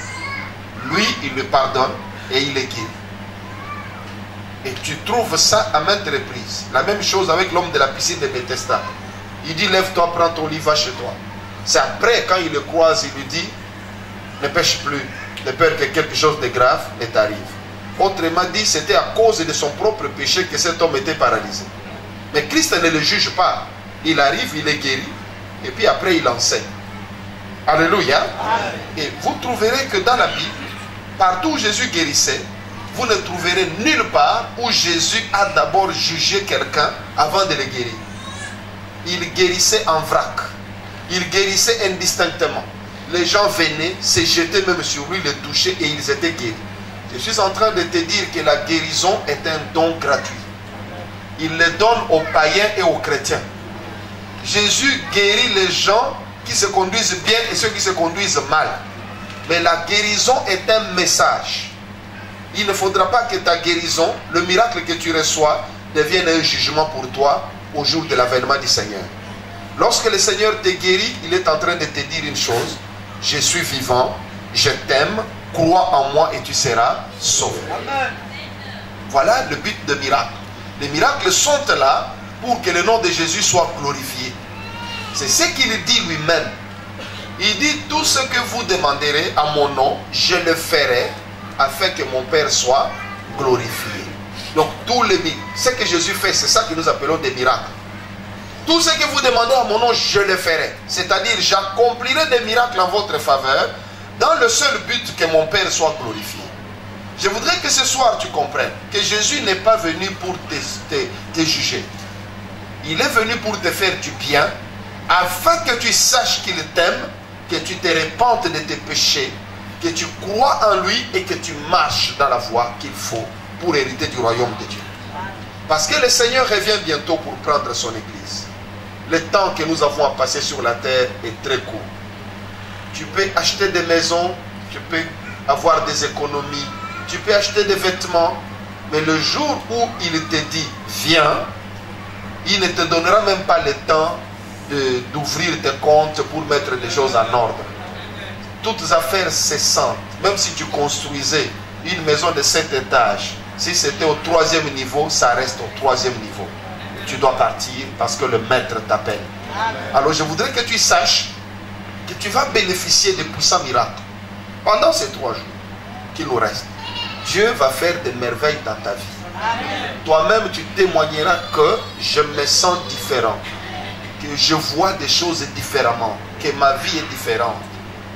Lui, il le pardonne et il est guéri. Et tu trouves ça à maintes reprises. La même chose avec l'homme de la piscine de Bethesda. Il dit, lève-toi, prends ton lit, va chez toi. C'est après, quand il le croise, il lui dit, ne pêche plus, de peur que quelque chose de grave ne t'arrive. Autrement dit, c'était à cause de son propre péché que cet homme était paralysé. Mais Christ ne le juge pas. Il arrive, il est guéri, et puis après il enseigne. Alléluia. Et vous trouverez que dans la Bible, partout où Jésus guérissait, vous ne trouverez nulle part où Jésus a d'abord jugé quelqu'un avant de le guérir. Il guérissait en vrac. Il guérissait indistinctement. Les gens venaient, se jetaient même sur lui, le touchaient et ils étaient guéris. Je suis en train de te dire que la guérison est un don gratuit. Il le donne aux païens et aux chrétiens. Jésus guérit les gens qui se conduisent bien et ceux qui se conduisent mal. Mais la guérison est un message. Il ne faudra pas que ta guérison, le miracle que tu reçois, devienne un jugement pour toi au jour de l'avènement du Seigneur. Lorsque le Seigneur te guérit, il est en train de te dire une chose. Je suis vivant, je t'aime, crois en moi et tu seras sauvé. Amen. Voilà le but de miracle. Les miracles sont là pour que le nom de Jésus soit glorifié. C'est ce qu'il dit lui-même. Il dit, tout ce que vous demanderez à mon nom, je le ferai afin que mon Père soit glorifié. Donc, ce que Jésus fait, c'est ça que nous appelons des miracles. Tout ce que vous demandez à mon nom, je le ferai. C'est-à-dire, j'accomplirai des miracles en votre faveur dans le seul but que mon Père soit glorifié. Je voudrais que ce soir tu comprennes que Jésus n'est pas venu pour te juger. Il est venu pour te faire du bien afin que tu saches qu'il t'aime, que tu te repentes de tes péchés, que tu crois en lui et que tu marches dans la voie qu'il faut pour hériter du royaume de Dieu. Parce que le Seigneur revient bientôt pour prendre son église. Le temps que nous avons à passer sur la terre est très court. Tu peux acheter des maisons, tu peux avoir des économies, tu peux acheter des vêtements, mais le jour où il te dit viens, il ne te donnera même pas le temps d'ouvrir tes comptes pour mettre les choses en ordre. Toutes affaires cessantes, même si tu construisais une maison de 7 étages, si c'était au 3e niveau, ça reste au 3e niveau. Tu dois partir parce que le maître t'appelle. Alors je voudrais que tu saches que tu vas bénéficier de puissants miracles. Pendant ces 3 jours qui nous restent, Dieu va faire des merveilles dans ta vie. Toi-même, tu témoigneras que je me sens différent, que je vois des choses différemment, que ma vie est différente.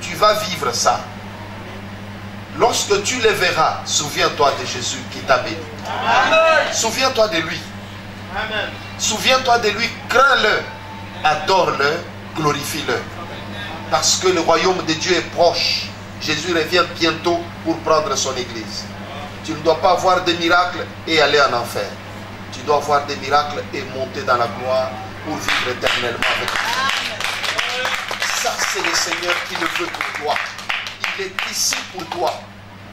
Tu vas vivre ça. Lorsque tu le verras, souviens-toi de Jésus qui t'a béni. Souviens-toi de lui. Souviens-toi de lui, crains-le, adore-le, glorifie-le. Parce que le royaume de Dieu est proche. Jésus revient bientôt pour prendre son église. Tu ne dois pas avoir des miracles et aller en enfer. Tu dois avoir des miracles et monter dans la gloire pour vivre éternellement avec lui. Ça, c'est le Seigneur qui le veut pour toi. Il est ici pour toi.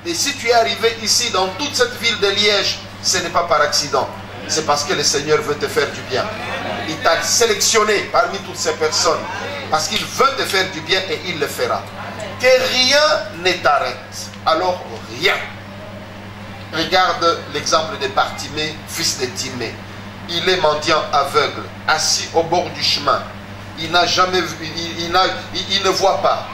Et si tu es arrivé ici dans toute cette ville de Liège, ce n'est pas par accident. C'est parce que le Seigneur veut te faire du bien. Il t'a sélectionné parmi toutes ces personnes parce qu'il veut te faire du bien et il le fera. Que rien ne t'arrête. Alors rien. Regarde l'exemple de Bartimée, fils de Timée. Il est mendiant aveugle, assis au bord du chemin. Il n'a jamais vu, il ne voit pas.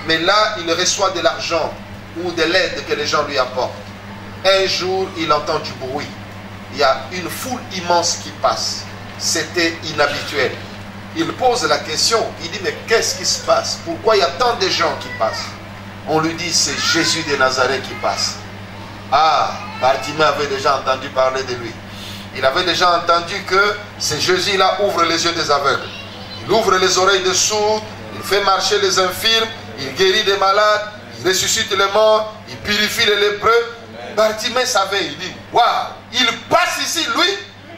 Mais là, il reçoit de l'argent ou de l'aide que les gens lui apportent. Un jour, il entend du bruit. Il y a une foule immense qui passe. C'était inhabituel. Il pose la question. Il dit, mais qu'est-ce qui se passe? Pourquoi il y a tant de gens qui passent? On lui dit, c'est Jésus de Nazareth qui passe. Ah, Bartimée avait déjà entendu parler de lui. Il avait déjà entendu que ce Jésus-là ouvre les yeux des aveugles. Il ouvre les oreilles des sourds. Il fait marcher les infirmes. Il guérit des malades. Il ressuscite les morts. Il purifie les lépreux. Bartimée savait. Il dit, waouh, il passe ici, lui.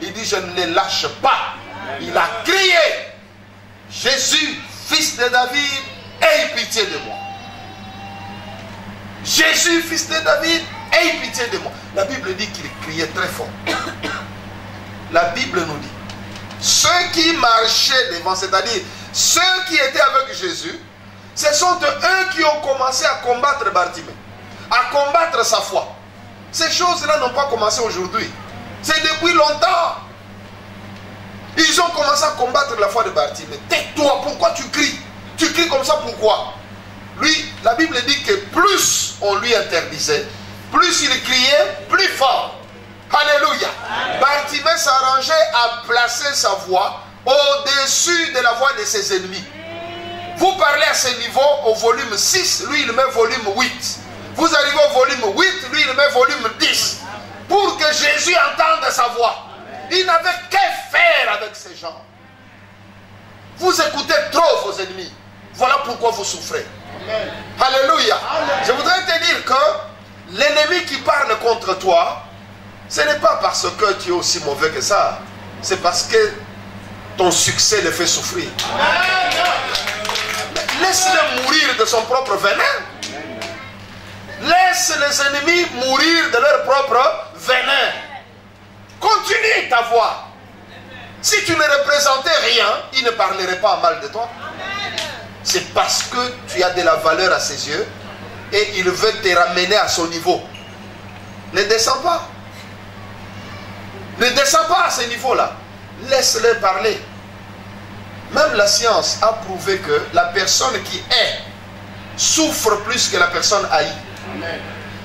Il dit, je ne les lâche pas. Il a crié, Jésus, fils de David, aie pitié de moi. Jésus, fils de David, aie pitié de moi. La Bible dit qu'il criait très fort. La Bible nous dit, ceux qui marchaient devant, c'est-à-dire ceux qui étaient avec Jésus, ce sont eux qui ont commencé à combattre Bartimée, à combattre sa foi. Ces choses-là n'ont pas commencé aujourd'hui. C'est depuis longtemps. Ils ont commencé à combattre la foi de Bartimée. Tais-toi, pourquoi tu cries? Tu cries comme ça, pourquoi? Lui, la Bible dit que plus on lui interdisait, plus il criait, plus fort. Alléluia. Bartimée s'arrangeait à placer sa voix au-dessus de la voix de ses ennemis. Vous parlez à ce niveau au volume 6, lui il met volume 8. Vous arrivez au volume 8, lui il met volume 10. Pour que Jésus entende sa voix. Il n'avait qu'à faire avec ces gens. Vous écoutez trop vos ennemis. Voilà pourquoi vous souffrez. Amen. Alléluia. Amen. Je voudrais te dire que l'ennemi qui parle contre toi, ce n'est pas parce que tu es aussi mauvais que ça. C'est parce que ton succès le fait souffrir. Laisse-le mourir de son propre venin. Laisse les ennemis mourir de leur propre venin. Continue ta voix. Si tu ne représentais rien, il ne parlerait pas mal de toi. C'est parce que tu as de la valeur à ses yeux et il veut te ramener à son niveau. Ne descends pas. Ne descends pas à ce niveau-là. Laisse-le parler. Même la science a prouvé que la personne qui est souffre plus que la personne haïe.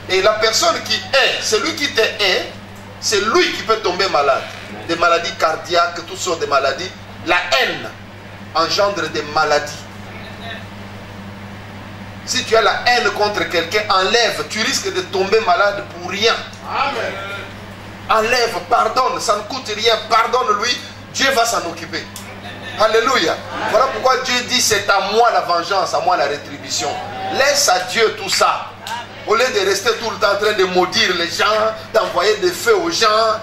Et la personne qui est, celui qui te est, c'est lui qui peut tomber malade. Des maladies cardiaques, toutes sortes de maladies. La haine engendre des maladies. Si tu as la haine contre quelqu'un, enlève. Tu risques de tomber malade pour rien. Amen. Enlève, pardonne, ça ne coûte rien. Pardonne-lui, Dieu va s'en occuper. Alléluia. Amen. Voilà pourquoi Dieu dit, c'est à moi la vengeance, à moi la rétribution. Laisse à Dieu tout ça. Au lieu de rester tout le temps en train de maudire les gens, d'envoyer des feux aux gens.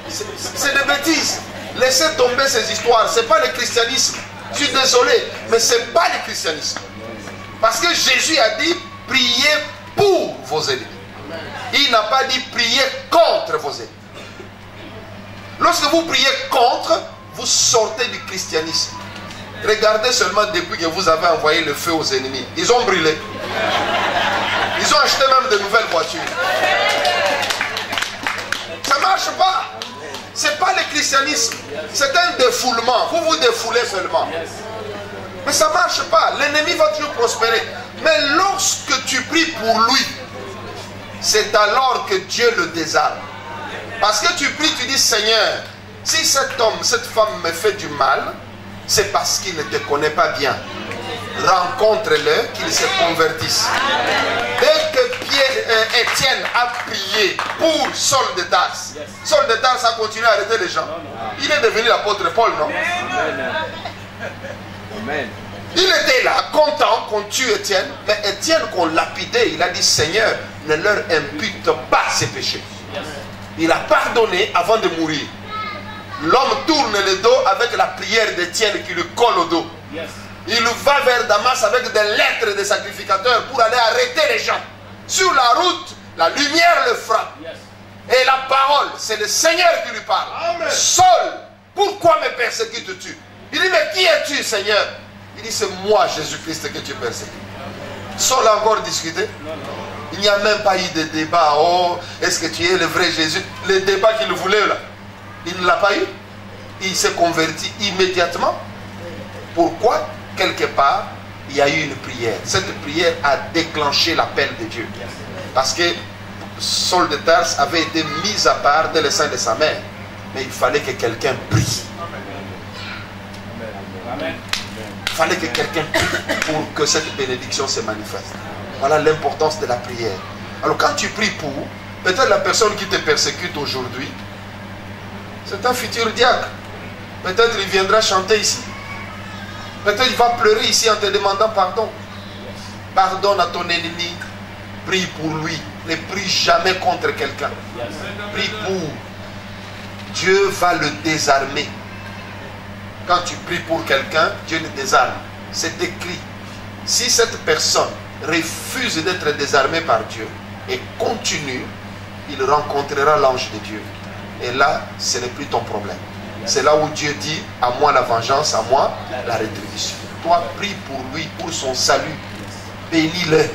C'est des bêtises. Laissez tomber ces histoires. Ce n'est pas le christianisme. Je suis désolé, mais ce n'est pas le christianisme. Parce que Jésus a dit, priez pour vos ennemis. Il n'a pas dit, priez contre vos ennemis. Lorsque vous priez contre, vous sortez du christianisme. Regardez seulement depuis que vous avez envoyé le feu aux ennemis. Ils ont brûlé. Ils ont acheté même de nouvelles voitures. Ça ne marche pas. Ce n'est pas le christianisme. C'est un défoulement. Vous vous défoulez seulement. Mais ça ne marche pas. L'ennemi va toujours prospérer. Mais lorsque tu pries pour lui, c'est alors que Dieu le désarme. Parce que tu pries, tu dis, Seigneur, si cet homme, cette femme me fait du mal, c'est parce qu'il ne te connaît pas bien. Rencontre-le, qu'il se convertisse. Dès que Étienne a prié pour Saul de Tarse, Saul de Tarse a continué à arrêter les gens. Il est devenu l'apôtre Paul, non?
Amen.
Il était là, content qu'on tue Étienne, mais Étienne qu'on lapidait, il a dit, Seigneur, ne leur impute pas ses péchés. Il a pardonné avant de mourir. L'homme tourne le dos avec la prière d'Étienne qui lui colle au dos. Il va vers Damas avec des lettres de sacrificateurs pour aller arrêter les gens. Sur la route, la lumière le frappe. Et la parole, c'est le Seigneur qui lui parle. Amen. Saul, pourquoi me persécutes-tu? Il dit, mais qui es-tu, Seigneur? Il dit, c'est moi, Jésus-Christ, que tu persécutes. Saul a encore discuté. Il n'y a même pas eu de débat. Oh, est-ce que tu es le vrai Jésus? Le débat qu'il voulait là, il ne l'a pas eu. Il s'est converti immédiatement. Pourquoi? Quelque part, il y a eu une prière. Cette prière a déclenché l'appel de Dieu. Parce que Saul de Tarse avait été mis à part dès le sein de sa mère. Mais il fallait que quelqu'un prie. Il fallait que quelqu'un prie pour que cette bénédiction se manifeste. Voilà l'importance de la prière. Alors quand tu pries pour, peut-être la personne qui te persécute aujourd'hui, c'est un futur diacre. Peut-être il viendra chanter ici. Peut-être il va pleurer ici en te demandant pardon. Pardonne à ton ennemi. Prie pour lui. Ne prie jamais contre quelqu'un. Prie pour. Dieu va le désarmer. Quand tu pries pour quelqu'un, Dieu le désarme. C'est écrit. Si cette personne refuse d'être désarmée par Dieu et continue, il rencontrera l'ange de Dieu. Et là, ce n'est plus ton problème. C'est là où Dieu dit, à moi la vengeance, à moi la rétribution. Toi, prie pour lui, pour son salut. Bénis-le.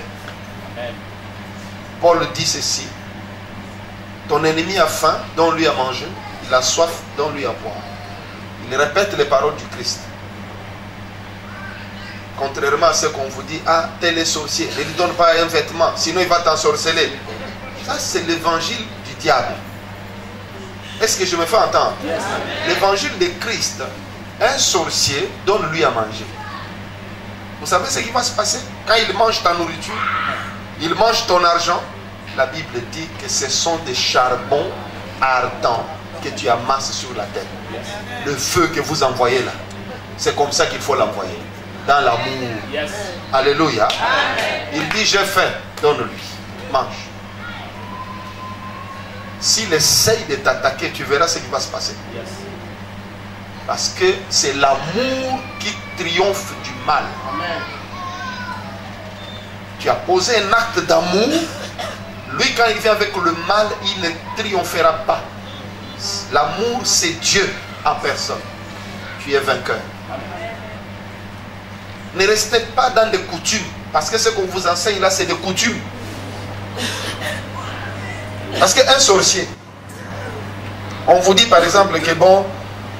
Paul dit ceci. Ton ennemi a faim, donne-lui à manger. Il a soif, donne-lui à boire. Il répète les paroles du Christ. Contrairement à ce qu'on vous dit, ah, tel est sorcier, ne lui donne pas un vêtement, sinon il va t'ensorceler. Ça, c'est l'évangile du diable. Est-ce que je me fais entendre? L'évangile de Christ, un sorcier, donne-lui à manger. Vous savez ce qui va se passer? Quand il mange ta nourriture, il mange ton argent, la Bible dit que ce sont des charbons ardents que tu amasses sur la tête. Le feu que vous envoyez là, c'est comme ça qu'il faut l'envoyer. Dans l'amour. Alléluia. Il dit, j'ai faim, donne-lui, mange. S'il essaye de t'attaquer, tu verras ce qui va se passer. Parce que c'est l'amour qui triomphe du mal. Tu as posé un acte d'amour. Lui, quand il vient avec le mal, il ne triomphera pas. L'amour, c'est Dieu en personne. Tu es vainqueur. Ne restez pas dans des coutumes. Parce que ce qu'on vous enseigne là, c'est des coutumes. Parce qu'un sorcier, on vous dit par exemple que bon,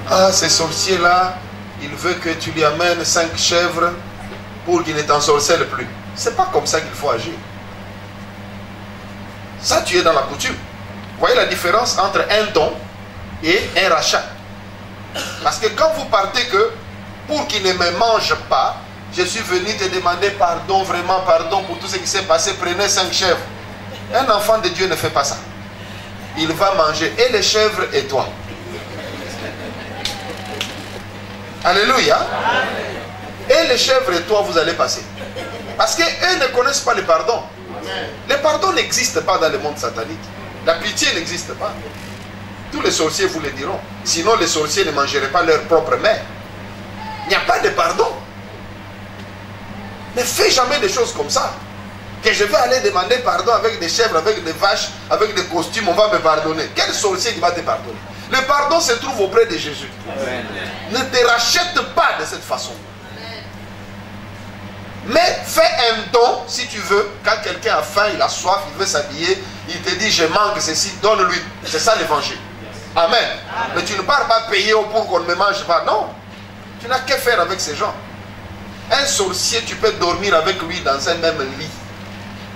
ah, ce sorcier là, il veut que tu lui amènes 5 chèvres pour qu'il ne t'ensorcelle plus. C'est pas comme ça qu'il faut agir. Ça, tu es dans la coutume. Vous voyez la différence entre un don et un rachat. Parce que quand vous partez que pour qu'il ne me mange pas, je suis venu te demander pardon, vraiment pardon pour tout ce qui s'est passé, prenez 5 chèvres. Un enfant de Dieu ne fait pas ça. Il va manger et les chèvres et toi. Alléluia. Et les chèvres et toi, vous allez passer. Parce qu'eux ne connaissent pas le pardon. Le pardon n'existe pas dans le monde satanique. La pitié n'existe pas. Tous les sorciers vous le diront. Sinon les sorciers ne mangeraient pas leur propre mère. Il n'y a pas de pardon. Ne fais jamais des choses comme ça. Que je vais aller demander pardon avec des chèvres, avec des vaches, avec des costumes, on va me pardonner. Quel sorcier qui va te pardonner? Le pardon se trouve auprès de Jésus. Amen. Ne te rachète pas de cette façon. Mais fais un don si tu veux. Quand quelqu'un a faim, il a soif, il veut s'habiller, il te dit je manque ceci, donne-lui. C'est ça l'évangile. Amen. Mais tu ne pars pas payer pour qu'on ne me mange pas. Non. Tu n'as qu'à faire avec ces gens. Un sorcier, tu peux dormir avec lui dans un même lit.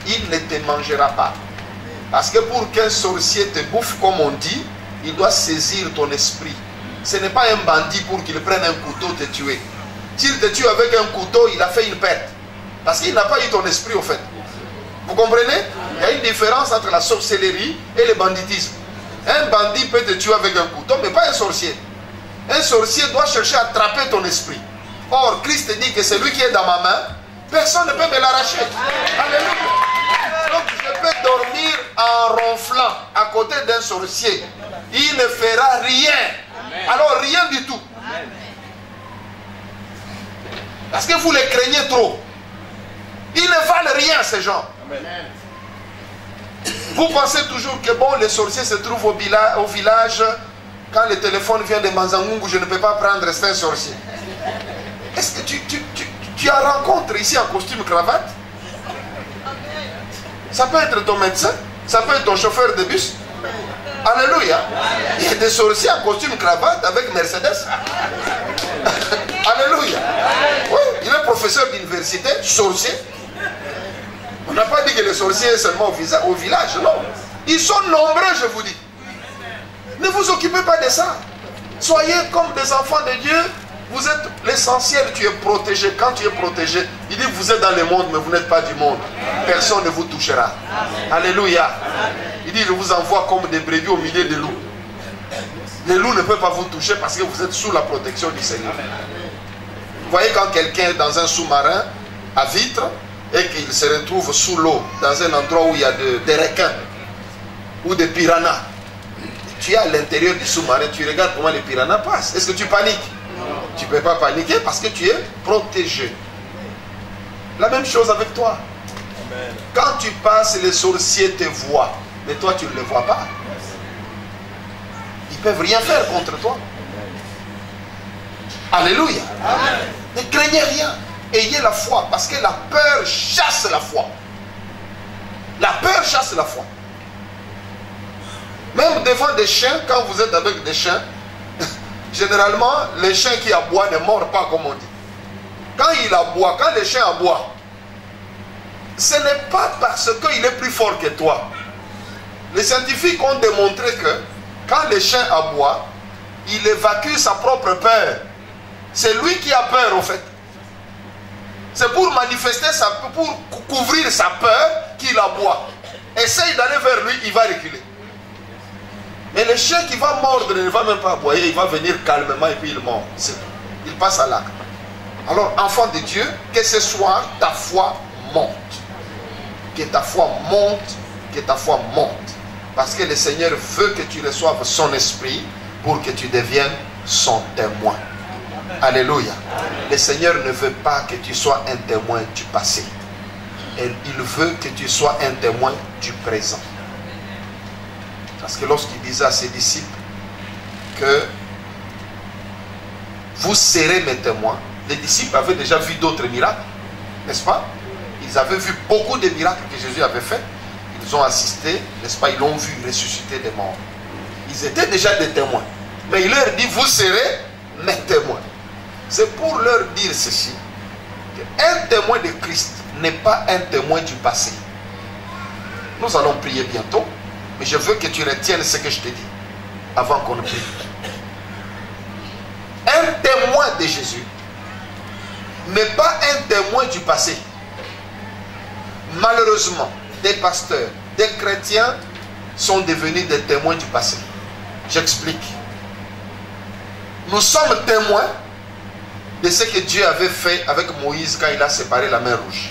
Il ne te mangera pas. Parce que pour qu'un sorcier te bouffe, comme on dit, il doit saisir ton esprit. Ce n'est pas un bandit pour qu'il prenne un couteau te tuer. S'il te tue avec un couteau, il a fait une perte. Parce qu'il n'a pas eu ton esprit au fait. Vous comprenez? Il y a une différence entre la sorcellerie et le banditisme. Un bandit peut te tuer avec un couteau, mais pas un sorcier. Un sorcier doit chercher à attraper ton esprit. Or, Christ dit que celui qui est dans ma main, personne ne peut me l'arracher. Alléluia. Donc, je peux dormir en ronflant à côté d'un sorcier. Il ne fera rien. Alors, rien du tout. Parce que vous les craignez trop. Ils ne valent rien, ces gens. Vous pensez toujours que bon, les sorciers se trouvent au village. Quand le téléphone vient de Manzangungu, je ne peux pas prendre, c'est un sorcier. Est-ce que tu as rencontré ici en costume cravate? Ça peut être ton médecin, ça peut être ton chauffeur de bus. Alléluia. Il y a des sorciers en costume cravate avec Mercedes. Alléluia. Oui, il est professeur d'université, sorcier. On n'a pas dit que les sorciers sont seulement au village, non. Ils sont nombreux, je vous dis. Ne vous occupez pas de ça. Soyez comme des enfants de Dieu. Vous êtes l'essentiel, tu es protégé. Quand tu es protégé, il dit vous êtes dans le monde, mais vous n'êtes pas du monde. Personne ne vous touchera. Alléluia. Il dit je vous envoie comme des brebis au milieu des loups. Les loups ne peuvent pas vous toucher parce que vous êtes sous la protection du Seigneur. Vous voyez quand quelqu'un est dans un sous-marin à vitre et qu'il se retrouve sous l'eau, dans un endroit où il y a des requins ou des piranhas. Tu es à l'intérieur du sous-marin, tu regardes comment les piranhas passent. Est-ce que tu paniques? Tu ne peux pas paniquer parce que tu es protégé. La même chose avec toi. Amen. Quand tu passes, les sorciers te voient, mais toi tu ne les vois pas. Ils ne peuvent rien faire contre toi. Alléluia. Amen. Ne craignez rien. Ayez la foi parce que la peur chasse la foi. La peur chasse la foi. Même devant des chiens, quand vous êtes avec des chiens, généralement, les chiens qui aboient ne mordent pas comme on dit. Quand il aboie, quand les chiens aboient, ce n'est pas parce qu'il est plus fort que toi. Les scientifiques ont démontré que quand les chiens aboient, il évacue sa propre peur. C'est lui qui a peur, au fait. C'est pour manifester, pour couvrir sa peur qu'il aboie. Essaye d'aller vers lui, il va reculer. Mais le chien qui va mordre ne va même pas aboyer, il va venir calmement et puis il mord. Il passe à l'acte. Alors, enfant de Dieu, que ce soit ta foi monte. Que ta foi monte, que ta foi monte. Parce que le Seigneur veut que tu reçoives son esprit pour que tu deviennes son témoin. Alléluia. Le Seigneur ne veut pas que tu sois un témoin du passé. Il veut que tu sois un témoin du présent. Parce que lorsqu'il disait à ses disciples que vous serez mes témoins, les disciples avaient déjà vu d'autres miracles, n'est-ce pas? Ils avaient vu beaucoup de miracles que Jésus avait fait. Ils ont assisté, n'est-ce pas? Ils l'ont vu ressusciter des morts. Ils étaient déjà des témoins. Mais il leur dit, vous serez mes témoins. C'est pour leur dire ceci, qu'un témoin de Christ n'est pas un témoin du passé. Nous allons prier bientôt. Mais je veux que tu retiennes ce que je te dis avant qu'on ne prie. Un témoin de Jésus n'est pas un témoin du passé. Malheureusement, des pasteurs, des chrétiens sont devenus des témoins du passé. J'explique. Nous sommes témoins de ce que Dieu avait fait avec Moïse quand il a séparé la mer Rouge.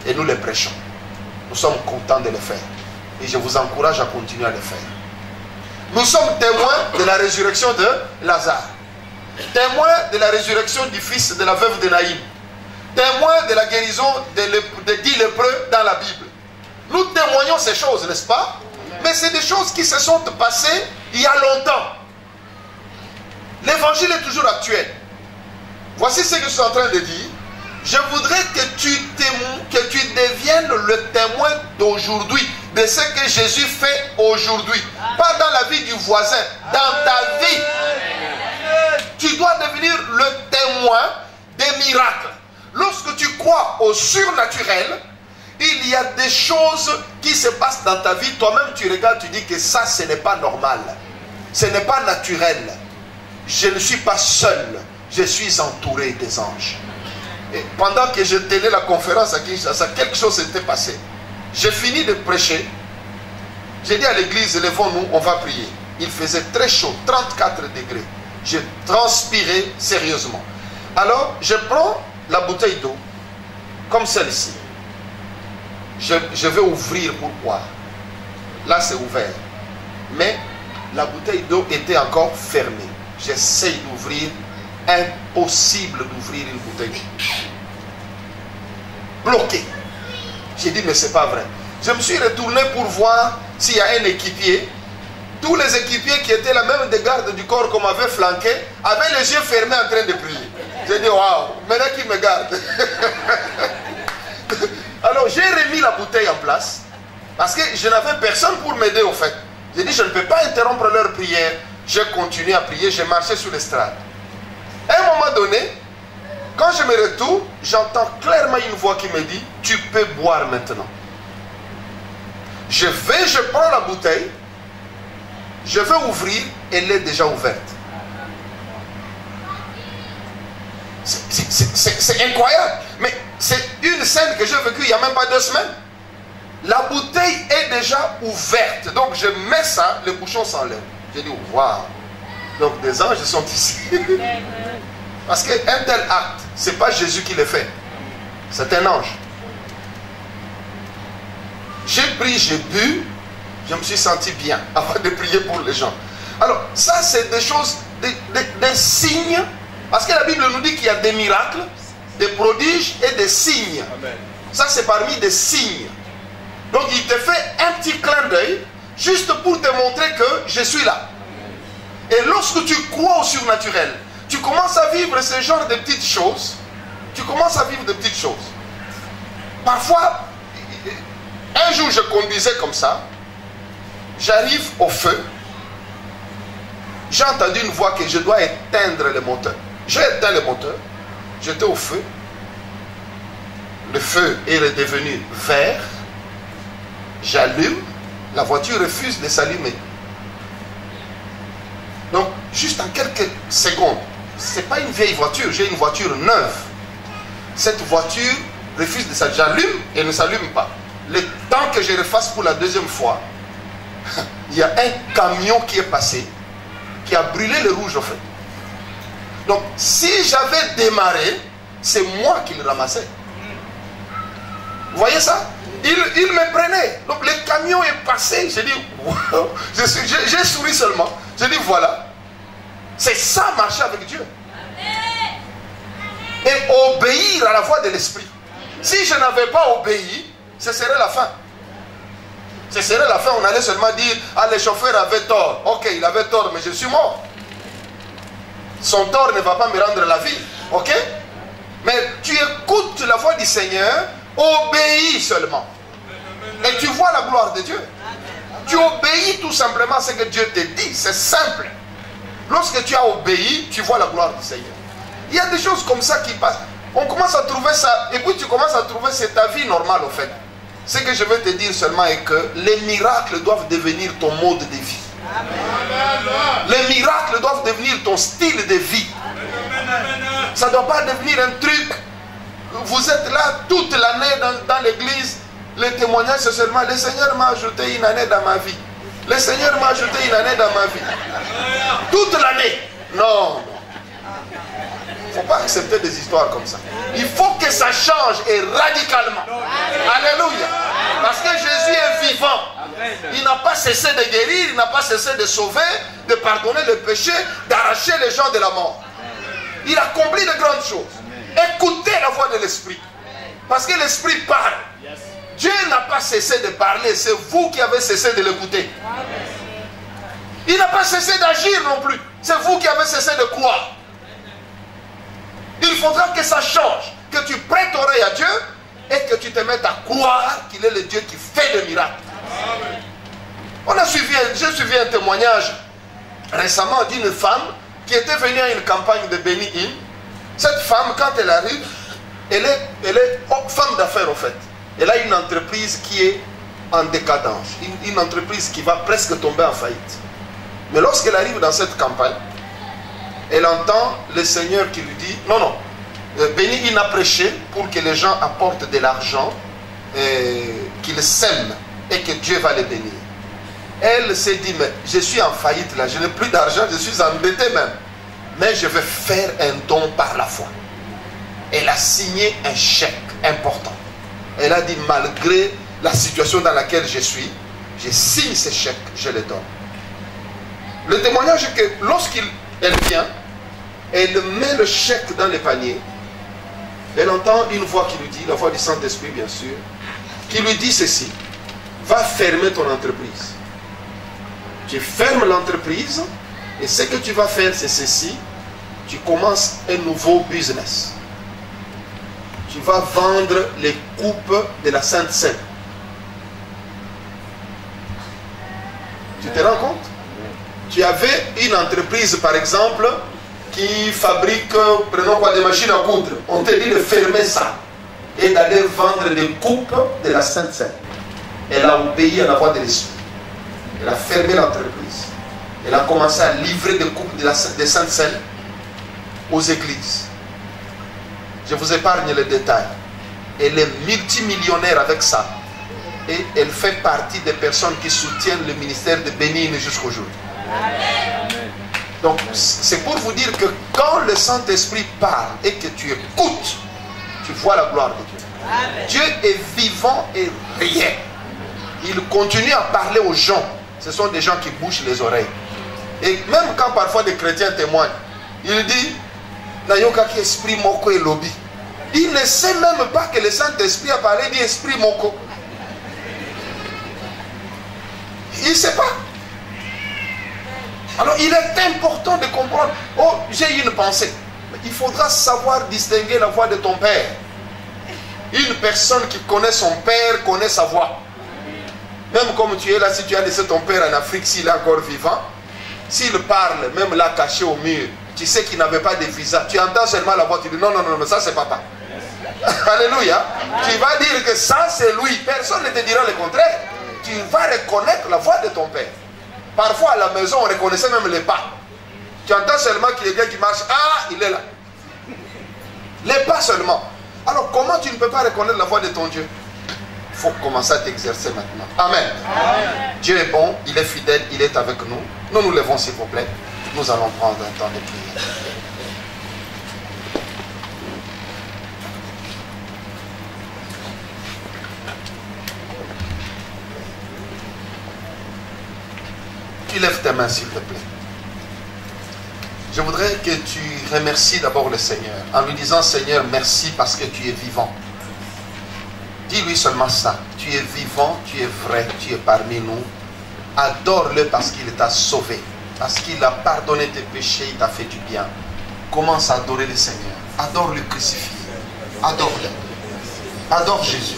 Et nous le prêchons. Nous sommes contents de le faire. Et je vous encourage à continuer à le faire. Nous sommes témoins de la résurrection de Lazare. Témoins de la résurrection du fils de la veuve de Naïm. Témoins de la guérison des 10 lépreux dans la Bible. Nous témoignons ces choses, n'est-ce pas? Mais c'est des choses qui se sont passées il y a longtemps. L'évangile est toujours actuel. Voici ce que je suis en train de dire. Je voudrais que tu deviennes le témoin d'aujourd'hui, de ce que Jésus fait aujourd'hui. Pas dans la vie du voisin, dans ta vie. Tu dois devenir le témoin des miracles. Lorsque crois au surnaturel, il y a des choses qui se passent dans ta vie. Toi-même, tu regardes, tu dis que ça, ce n'est pas normal. Ce n'est pas naturel. Je ne suis pas seul. Je suis entouré des anges. Et pendant que je tenais la conférence à Kinshasa, quelque chose s'était passé. J'ai fini de prêcher. J'ai dit à l'église, levons-nous, on va prier. Il faisait très chaud, 34 degrés. J'ai transpiré sérieusement. Alors, je prends la bouteille d'eau, comme celle-ci. Je vais ouvrir pour boire. Là, c'est ouvert. Mais la bouteille d'eau était encore fermée. J'essaye d'ouvrir. Impossible d'ouvrir une bouteille d'eau. Bloqué. J'ai dit, mais c'est pas vrai. Je me suis retourné pour voir s'il y a un équipier. Tous les équipiers qui étaient là, même des gardes du corps qu'on m'avait flanqué, avaient les yeux fermés en train de prier. J'ai dit, waouh, maintenant qui me garde. Alors j'ai remis la bouteille en place, parce que je n'avais personne pour m'aider au fait. J'ai dit, je ne peux pas interrompre leur prière. J'ai continué à prier, j'ai marché sur l'estrade. À un moment donné, quand je me retourne, j'entends clairement une voix qui me dit, tu peux boire maintenant. Je prends la bouteille, je vais ouvrir, elle est déjà ouverte. C'est incroyable. Mais c'est une scène que j'ai vécue il n'y a même pas 2 semaines. La bouteille est déjà ouverte. Donc je mets ça, le bouchon s'enlève. J'ai dit, waouh. Donc des anges sont ici. Parce qu'un tel acte, ce n'est pas Jésus qui le fait. C'est un ange. J'ai pris, j'ai bu, je me suis senti bien avant de prier pour les gens. Alors, ça c'est des choses, des signes. Parce que la Bible nous dit qu'il y a des miracles, des prodiges et des signes. Amen. Ça c'est parmi des signes. Donc il te fait un petit clin d'œil, juste pour te montrer que je suis là. Et lorsque tu crois au surnaturel, tu commences à vivre ce genre de petites choses. Tu commences à vivre de petites choses. Parfois, un jour je conduisais comme ça, j'arrive au feu, j'ai entendu une voix que je dois éteindre le moteur. J'ai éteint le moteur, j'étais au feu, le feu est redevenu vert, j'allume, la voiture refuse de s'allumer. Donc, juste en quelques secondes, ce n'est pas une vieille voiture, j'ai une voiture neuve. Cette voiture refuse de s'allumer, j'allume et ne s'allume pas. Le temps que je refasse pour la 2e fois, il y a un camion qui est passé, qui a brûlé le rouge au fait. Donc, si j'avais démarré, c'est moi qui le ramassais. Vous voyez ça? Il me prenait. Donc, le camion est passé. J'ai dit, wow. J'ai souri seulement. J'ai dit, voilà. C'est ça, marcher avec Dieu. Et obéir à la voix de l'Esprit. Si je n'avais pas obéi, ce serait la fin. Ce serait la fin. On allait seulement dire, ah, le chauffeur avait tort. Ok, il avait tort, mais je suis mort. Son tort ne va pas me rendre la vie. Ok? Mais tu écoutes la voix du Seigneur, obéis seulement. Et tu vois la gloire de Dieu. Tu obéis tout simplement à ce que Dieu te dit. C'est simple. Lorsque tu as obéi, tu vois la gloire du Seigneur. Il y a des choses comme ça qui passent. On commence à trouver ça. Et puis tu commences à trouver c'est ta vie normale au fait. Ce que je veux te dire seulement est que les miracles doivent devenir ton mode de vie. Les miracles doivent devenir ton style de vie. Ça ne doit pas devenir un truc. Vous êtes là toute l'année dans l'église. Le témoignage c'est seulement le Seigneur m'a ajouté une année dans ma vie. Le Seigneur m'a ajouté une année dans ma vie. Toute l'année. Non. Il ne faut pas accepter des histoires comme ça. Il faut que ça change et radicalement. Alléluia. Parce que Jésus est vivant. Il n'a pas cessé de guérir, il n'a pas cessé de sauver, de pardonner les péchés, d'arracher les gens de la mort. Il accomplit de grandes choses. Écoutez la voix de l'Esprit. Parce que l'Esprit parle. Dieu n'a pas cessé de parler, c'est vous qui avez cessé de l'écouter. Il n'a pas cessé d'agir non plus, c'est vous qui avez cessé de croire. Il faudra que ça change, que tu prêtes oreille à Dieu et que tu te mettes à croire qu'il est le Dieu qui fait des miracles. J'ai suivi un témoignage récemment d'une femme qui était venue à une campagne de Béni-In. Cette femme, quand elle arrive, Elle est femme d'affaires en fait. Elle a une entreprise qui est en décadence. Une entreprise qui va presque tomber en faillite. Mais lorsqu'elle arrive dans cette campagne, elle entend le Seigneur qui lui dit, non, non, Béni, il a prêché pour que les gens apportent de l'argent, qu'ils sèment et que Dieu va les bénir. Elle s'est dit, mais je suis en faillite là, je n'ai plus d'argent, je suis endetté même. Mais je vais faire un don par la foi. Elle a signé un chèque important. Elle a dit, malgré la situation dans laquelle je suis, je signe ce chèque, je le donne. Le témoignage est que lorsqu'elle vient, elle met le chèque dans le panier. Elle entend une voix qui lui dit, la voix du Saint-Esprit bien sûr, qui lui dit ceci: va fermer ton entreprise. Tu fermes l'entreprise et ce que tu vas faire c'est ceci: tu commences un nouveau business. Tu vas vendre les coupes de la Sainte Seine. Tu te rends compte? Tu avais une entreprise par exemple qui fabrique, prenons quoi, des machines à coudre. On te dit de fermer ça et d'aller vendre des coupes de la Sainte Seine. Elle a obéi à la voix de l'Esprit. Elle a fermé l'entreprise. Elle a commencé à livrer des coupes de Sainte Seine aux églises. Je vous épargne les détails. Elle est multimillionnaire avec ça. Et elle fait partie des personnes qui soutiennent le ministère de Bénin jusqu'au jour. Donc, c'est pour vous dire que quand le Saint-Esprit parle et que tu écoutes, tu vois la gloire de Dieu. Amen. Dieu est vivant et réel. Il continue à parler aux gens. Ce sont des gens qui bouchent les oreilles. Et même quand parfois des chrétiens témoignent, il dit, Nayokaki esprit moko et lobby. Il ne sait même pas que le Saint-Esprit a parlé d'esprit moko. Il ne sait pas. Alors il est important de comprendre. Oh, j'ai une pensée. Il faudra savoir distinguer la voix de ton père. Une personne qui connaît son père connaît sa voix. Même comme tu es là, si tu as laissé ton père en Afrique, s'il est encore vivant, s'il parle, même là caché au mur, tu sais qu'il n'avait pas de visa. Tu entends seulement la voix, tu dis non, non, non, non, ça c'est papa. Alléluia. Tu vas dire que ça c'est lui. Personne ne te dira le contraire. Tu vas reconnaître la voix de ton père. Parfois à la maison, on reconnaissait même les pas. Tu entends seulement qu'il y a quelqu'un qui marche. Ah, il est là. Les pas seulement. Alors comment tu ne peux pas reconnaître la voix de ton Dieu? Il faut commencer à t'exercer maintenant. Amen. Amen. Dieu est bon, il est fidèle, il est avec nous. Nous nous levons s'il vous plaît. Nous allons prendre un temps de prière. Tu lèves tes mains s'il te plaît. Je voudrais que tu remercies d'abord le Seigneur en lui disant: Seigneur, merci parce que tu es vivant. Dis-lui seulement ça. Tu es vivant, tu es vrai, tu es parmi nous. Adore-le parce qu'il t'a sauvé, parce qu'il a pardonné tes péchés, il t'a fait du bien. Commence à adorer le Seigneur. Adore le crucifié. Adore-le. Adore Jésus.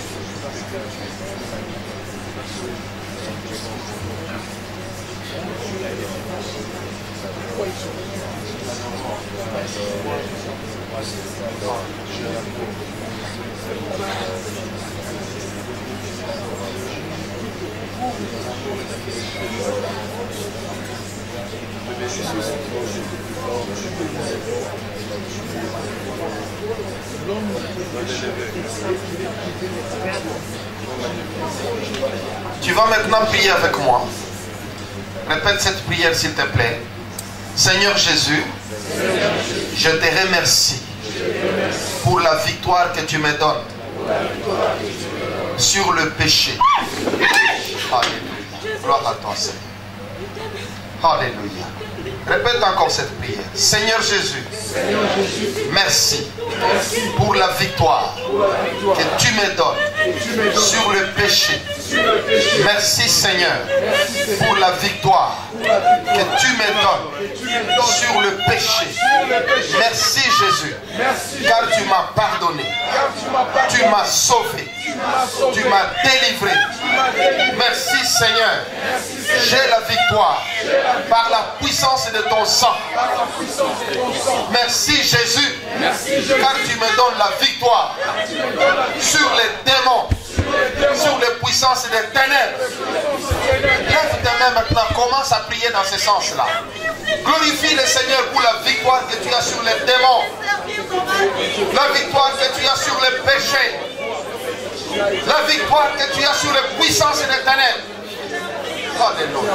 Tu vas maintenant prier avec moi. Répète cette prière s'il te plaît. Seigneur Jésus, je te remercie pour la victoire que tu me donnes sur le péché. Alléluia. Gloire à toi, Seigneur. Alléluia. Répète encore cette prière. Seigneur Jésus, merci pour la victoire que tu me donnes sur le péché. Merci Seigneur pour la victoire que tu me donnes sur le péché. Merci Jésus, car tu m'as pardonné, tu m'as sauvé, tu m'as délivré. Merci Seigneur, j'ai la victoire par la puissance de ton sang. Merci Jésus, car tu me donnes la victoire sur les démons, sur les puissances des ténèbres. Lève tes mains maintenant, commence à prier dans ce sens-là. Glorifie le Seigneur pour la victoire que tu as sur les démons, la victoire que tu as sur les péchés, la victoire que tu as sur les puissances des ténèbres. Alléluia.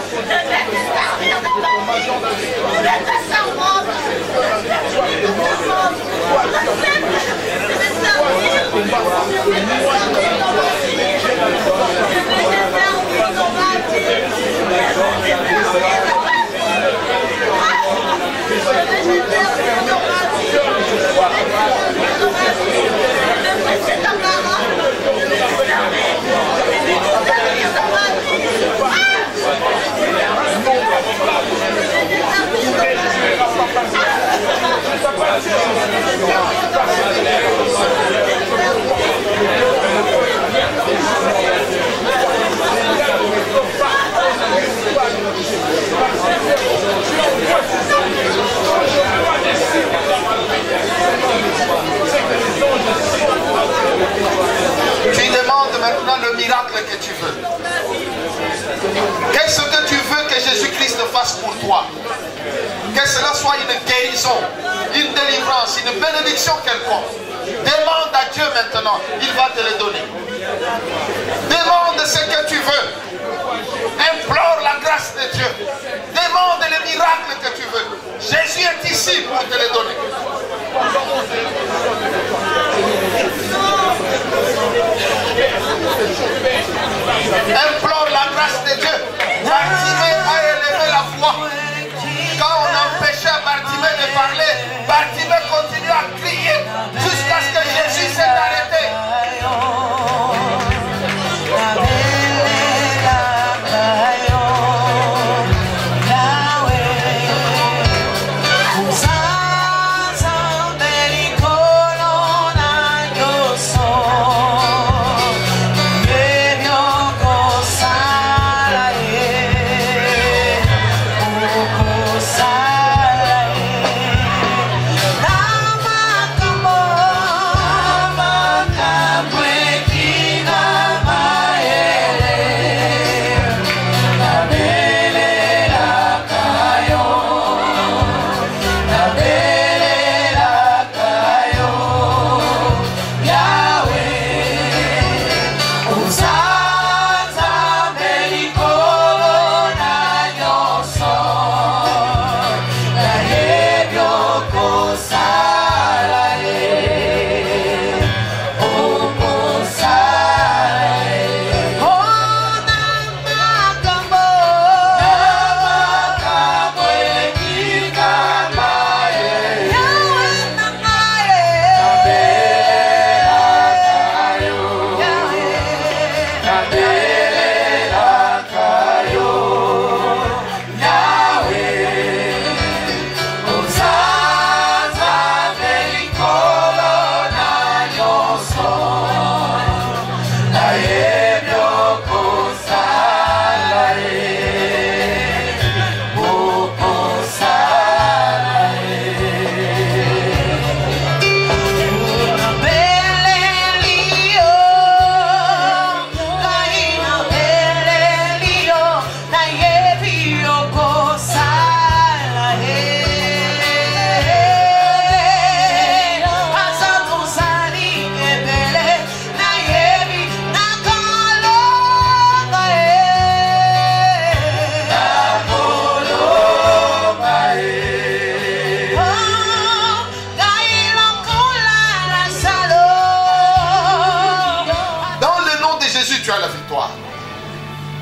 Tu demandes maintenant le miracle que tu veux. Qu'est-ce que tu veux que Jésus-Christ fasse pour toi? Que cela soit une guérison, une délivrance, une bénédiction quelconque. Demande à Dieu maintenant, il va te le donner. Demande ce que tu veux. Implore la grâce de Dieu. Demande le miracle que tu veux. Jésus est ici pour te le donner. Implore la grâce de Dieu. Bartimée a élevé la voix. Quand on empêchait Bartimée de parler, Bartimée continue à crier jusqu'à ce que Jésus s'est arrêté.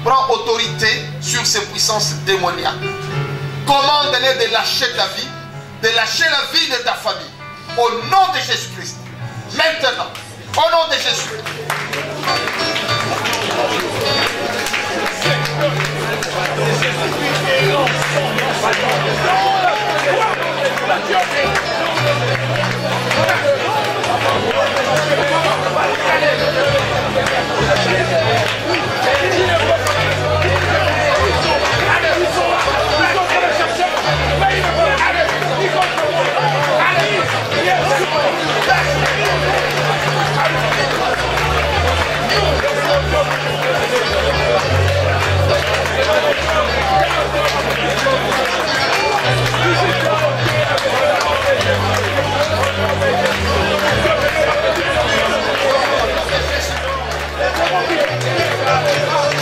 Prends autorité sur ces puissances démoniaques. Commande-les de lâcher ta vie, de lâcher la vie de ta famille. Au nom de Jésus-Christ. Maintenant, au nom de Jésus.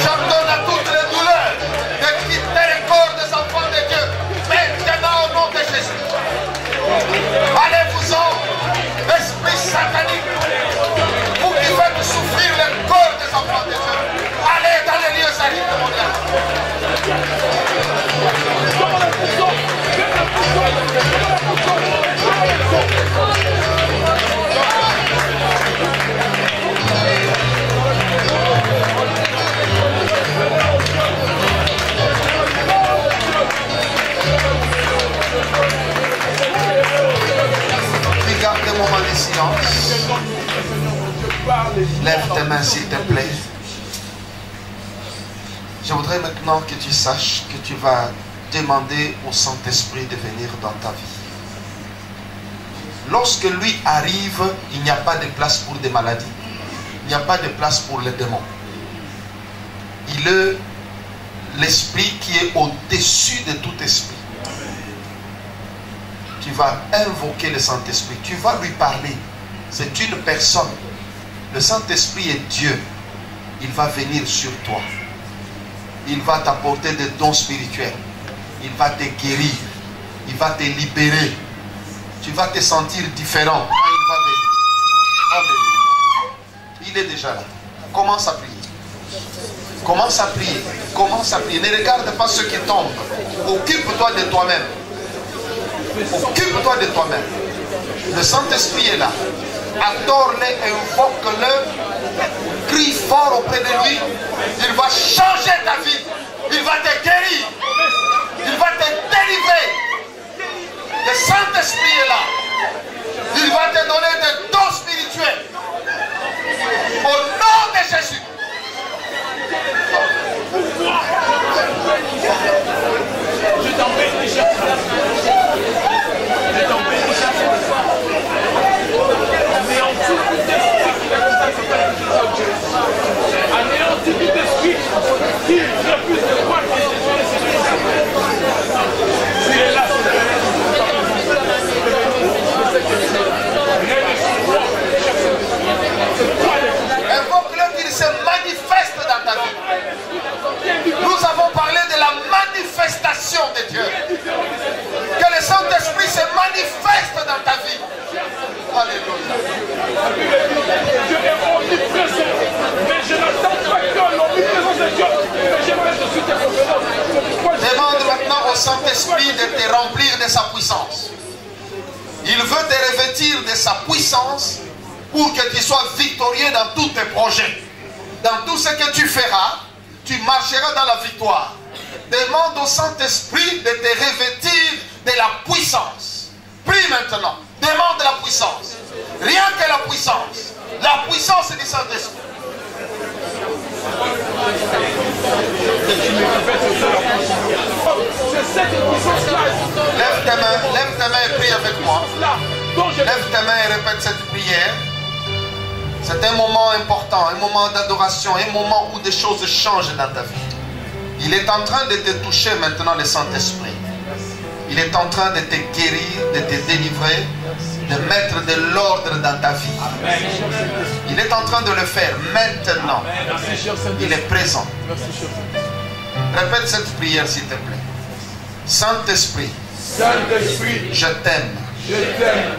J'ordonne à toutes les douleurs de quitter le corps des enfants de Dieu. Maintenant au nom de Jésus. Allez-vous-en, esprit satanique. Vous qui faites souffrir le corps des enfants de Dieu. Allez dans les lieux arides de mon âme. Garde un moment de silence. Lève tes mains s'il te plaît. Je voudrais maintenant que tu saches que tu vas demander au Saint-Esprit de venir dans ta vie. Lorsque lui arrive, il n'y a pas de place pour des maladies. Il n'y a pas de place pour les démons. Il est l'esprit qui est au-dessus de tout esprit. Tu vas invoquer le Saint-Esprit. Tu vas lui parler. C'est une personne. Le Saint-Esprit est Dieu. Il va venir sur toi. Il va t'apporter des dons spirituels. Il va te guérir. Il va te libérer. Tu vas te sentir différent quand il va venir. Alléluia. Il est déjà là. Commence à prier. Commence à prier. Commence à prier. Ne regarde pas ceux qui tombent. Occupe-toi de toi-même. Occupe-toi de toi-même. Le Saint-Esprit est là. Adore-le, invoque-le. Crie fort auprès de lui. Il va changer ta vie. Il va te guérir. Il va te délivrer. Le Saint-Esprit est là. Il va te donner des dons spirituels. Au nom de Jésus.
Je t'en bénis, cher frère. Je t'en bénis, cher frère. Anéantis tout esprit. Anéantis tout esprit qui refuse de croire que Jésus est Seigneur. Tu es là,
invoque-le qu'il se manifeste dans ta vie. Nous avons parlé de la manifestation de Dieu. Que le Saint-Esprit se manifeste dans ta vie. Alléluia.
Dieu est omniprésent, mais je n'attends pas que l'omniprésence de Dieu, mais j'aimerais que tu te
demande maintenant au Saint-Esprit de te remplir de sa puissance. Il veut te revêtir de sa puissance pour que tu sois victorieux dans tous tes projets. Dans tout ce que tu feras, tu marcheras dans la victoire. Demande au Saint-Esprit de te revêtir de la puissance. Prie maintenant. Demande la puissance. Rien que la puissance. La puissance du Saint-Esprit. Lève tes mains et prie avec moi. Lève tes mains et répète cette prière. C'est un moment important, un moment d'adoration, un moment où des choses changent dans ta vie. Il est en train de te toucher maintenant, le Saint-Esprit. Il est en train de te guérir, de te délivrer, de mettre de l'ordre dans ta vie. Il est en train de le faire maintenant. Il est présent. Répète cette prière s'il te plaît. Saint-Esprit, je t'aime.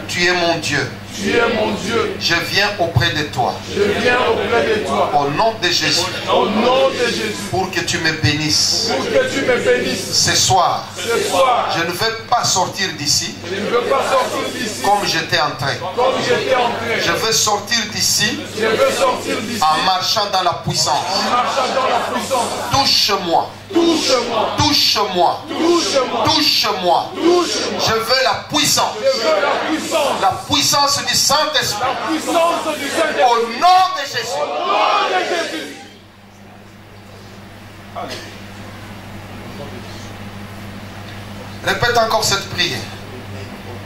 Tu es mon Dieu.
Tu es mon Dieu.
Je viens auprès de toi.
Je viens auprès de toi.
Au nom de Jésus.
Au nom de Jésus.
Pour que tu me bénisses.
Pour que tu me bénisses.
Ce soir.
Ce soir.
Je ne veux pas sortir d'ici.
Je ne veux pas sortir d'ici.
Comme j'étais entré.
Comme j'étais entré.
Je veux sortir d'ici.
Je veux sortir d'ici.
En marchant dans la puissance.
En marchant dans la puissance.
Touche-moi.
Touche-moi.
Touche-moi.
Touche-moi.
Touche-moi.
Touche-moi.
Je veux la puissance.
Je veux la puissance.
La puissance du Saint-Esprit.
La puissance du Saint-Esprit.
Au nom de Jésus.
Au nom de Jésus.
Répète encore cette prière.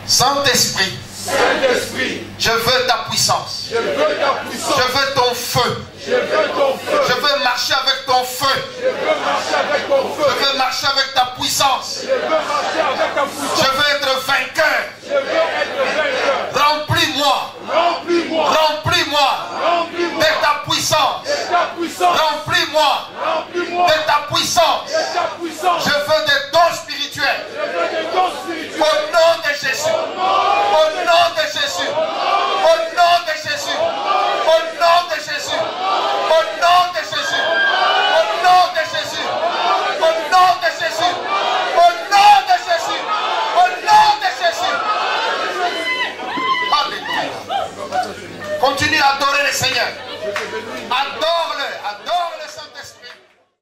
Saint-Esprit.
Saint-Esprit.
Je veux ta puissance.
Je veux ta puissance.
Je veux ton feu.
Je veux ton feu.
Je veux marcher avec ton feu.
Je veux marcher avec ton feu.
Je veux marcher avec ta puissance.
Je veux marcher avec ta puissance.
Je veux être vainqueur.
Je veux être vainqueur.
Remplis-moi.
Remplis-moi.
Remplis-moi
Remplis-moi
de ta puissance.
de ta puissance.
Remplis-moi
Remplis-moi
de ta puissance.
de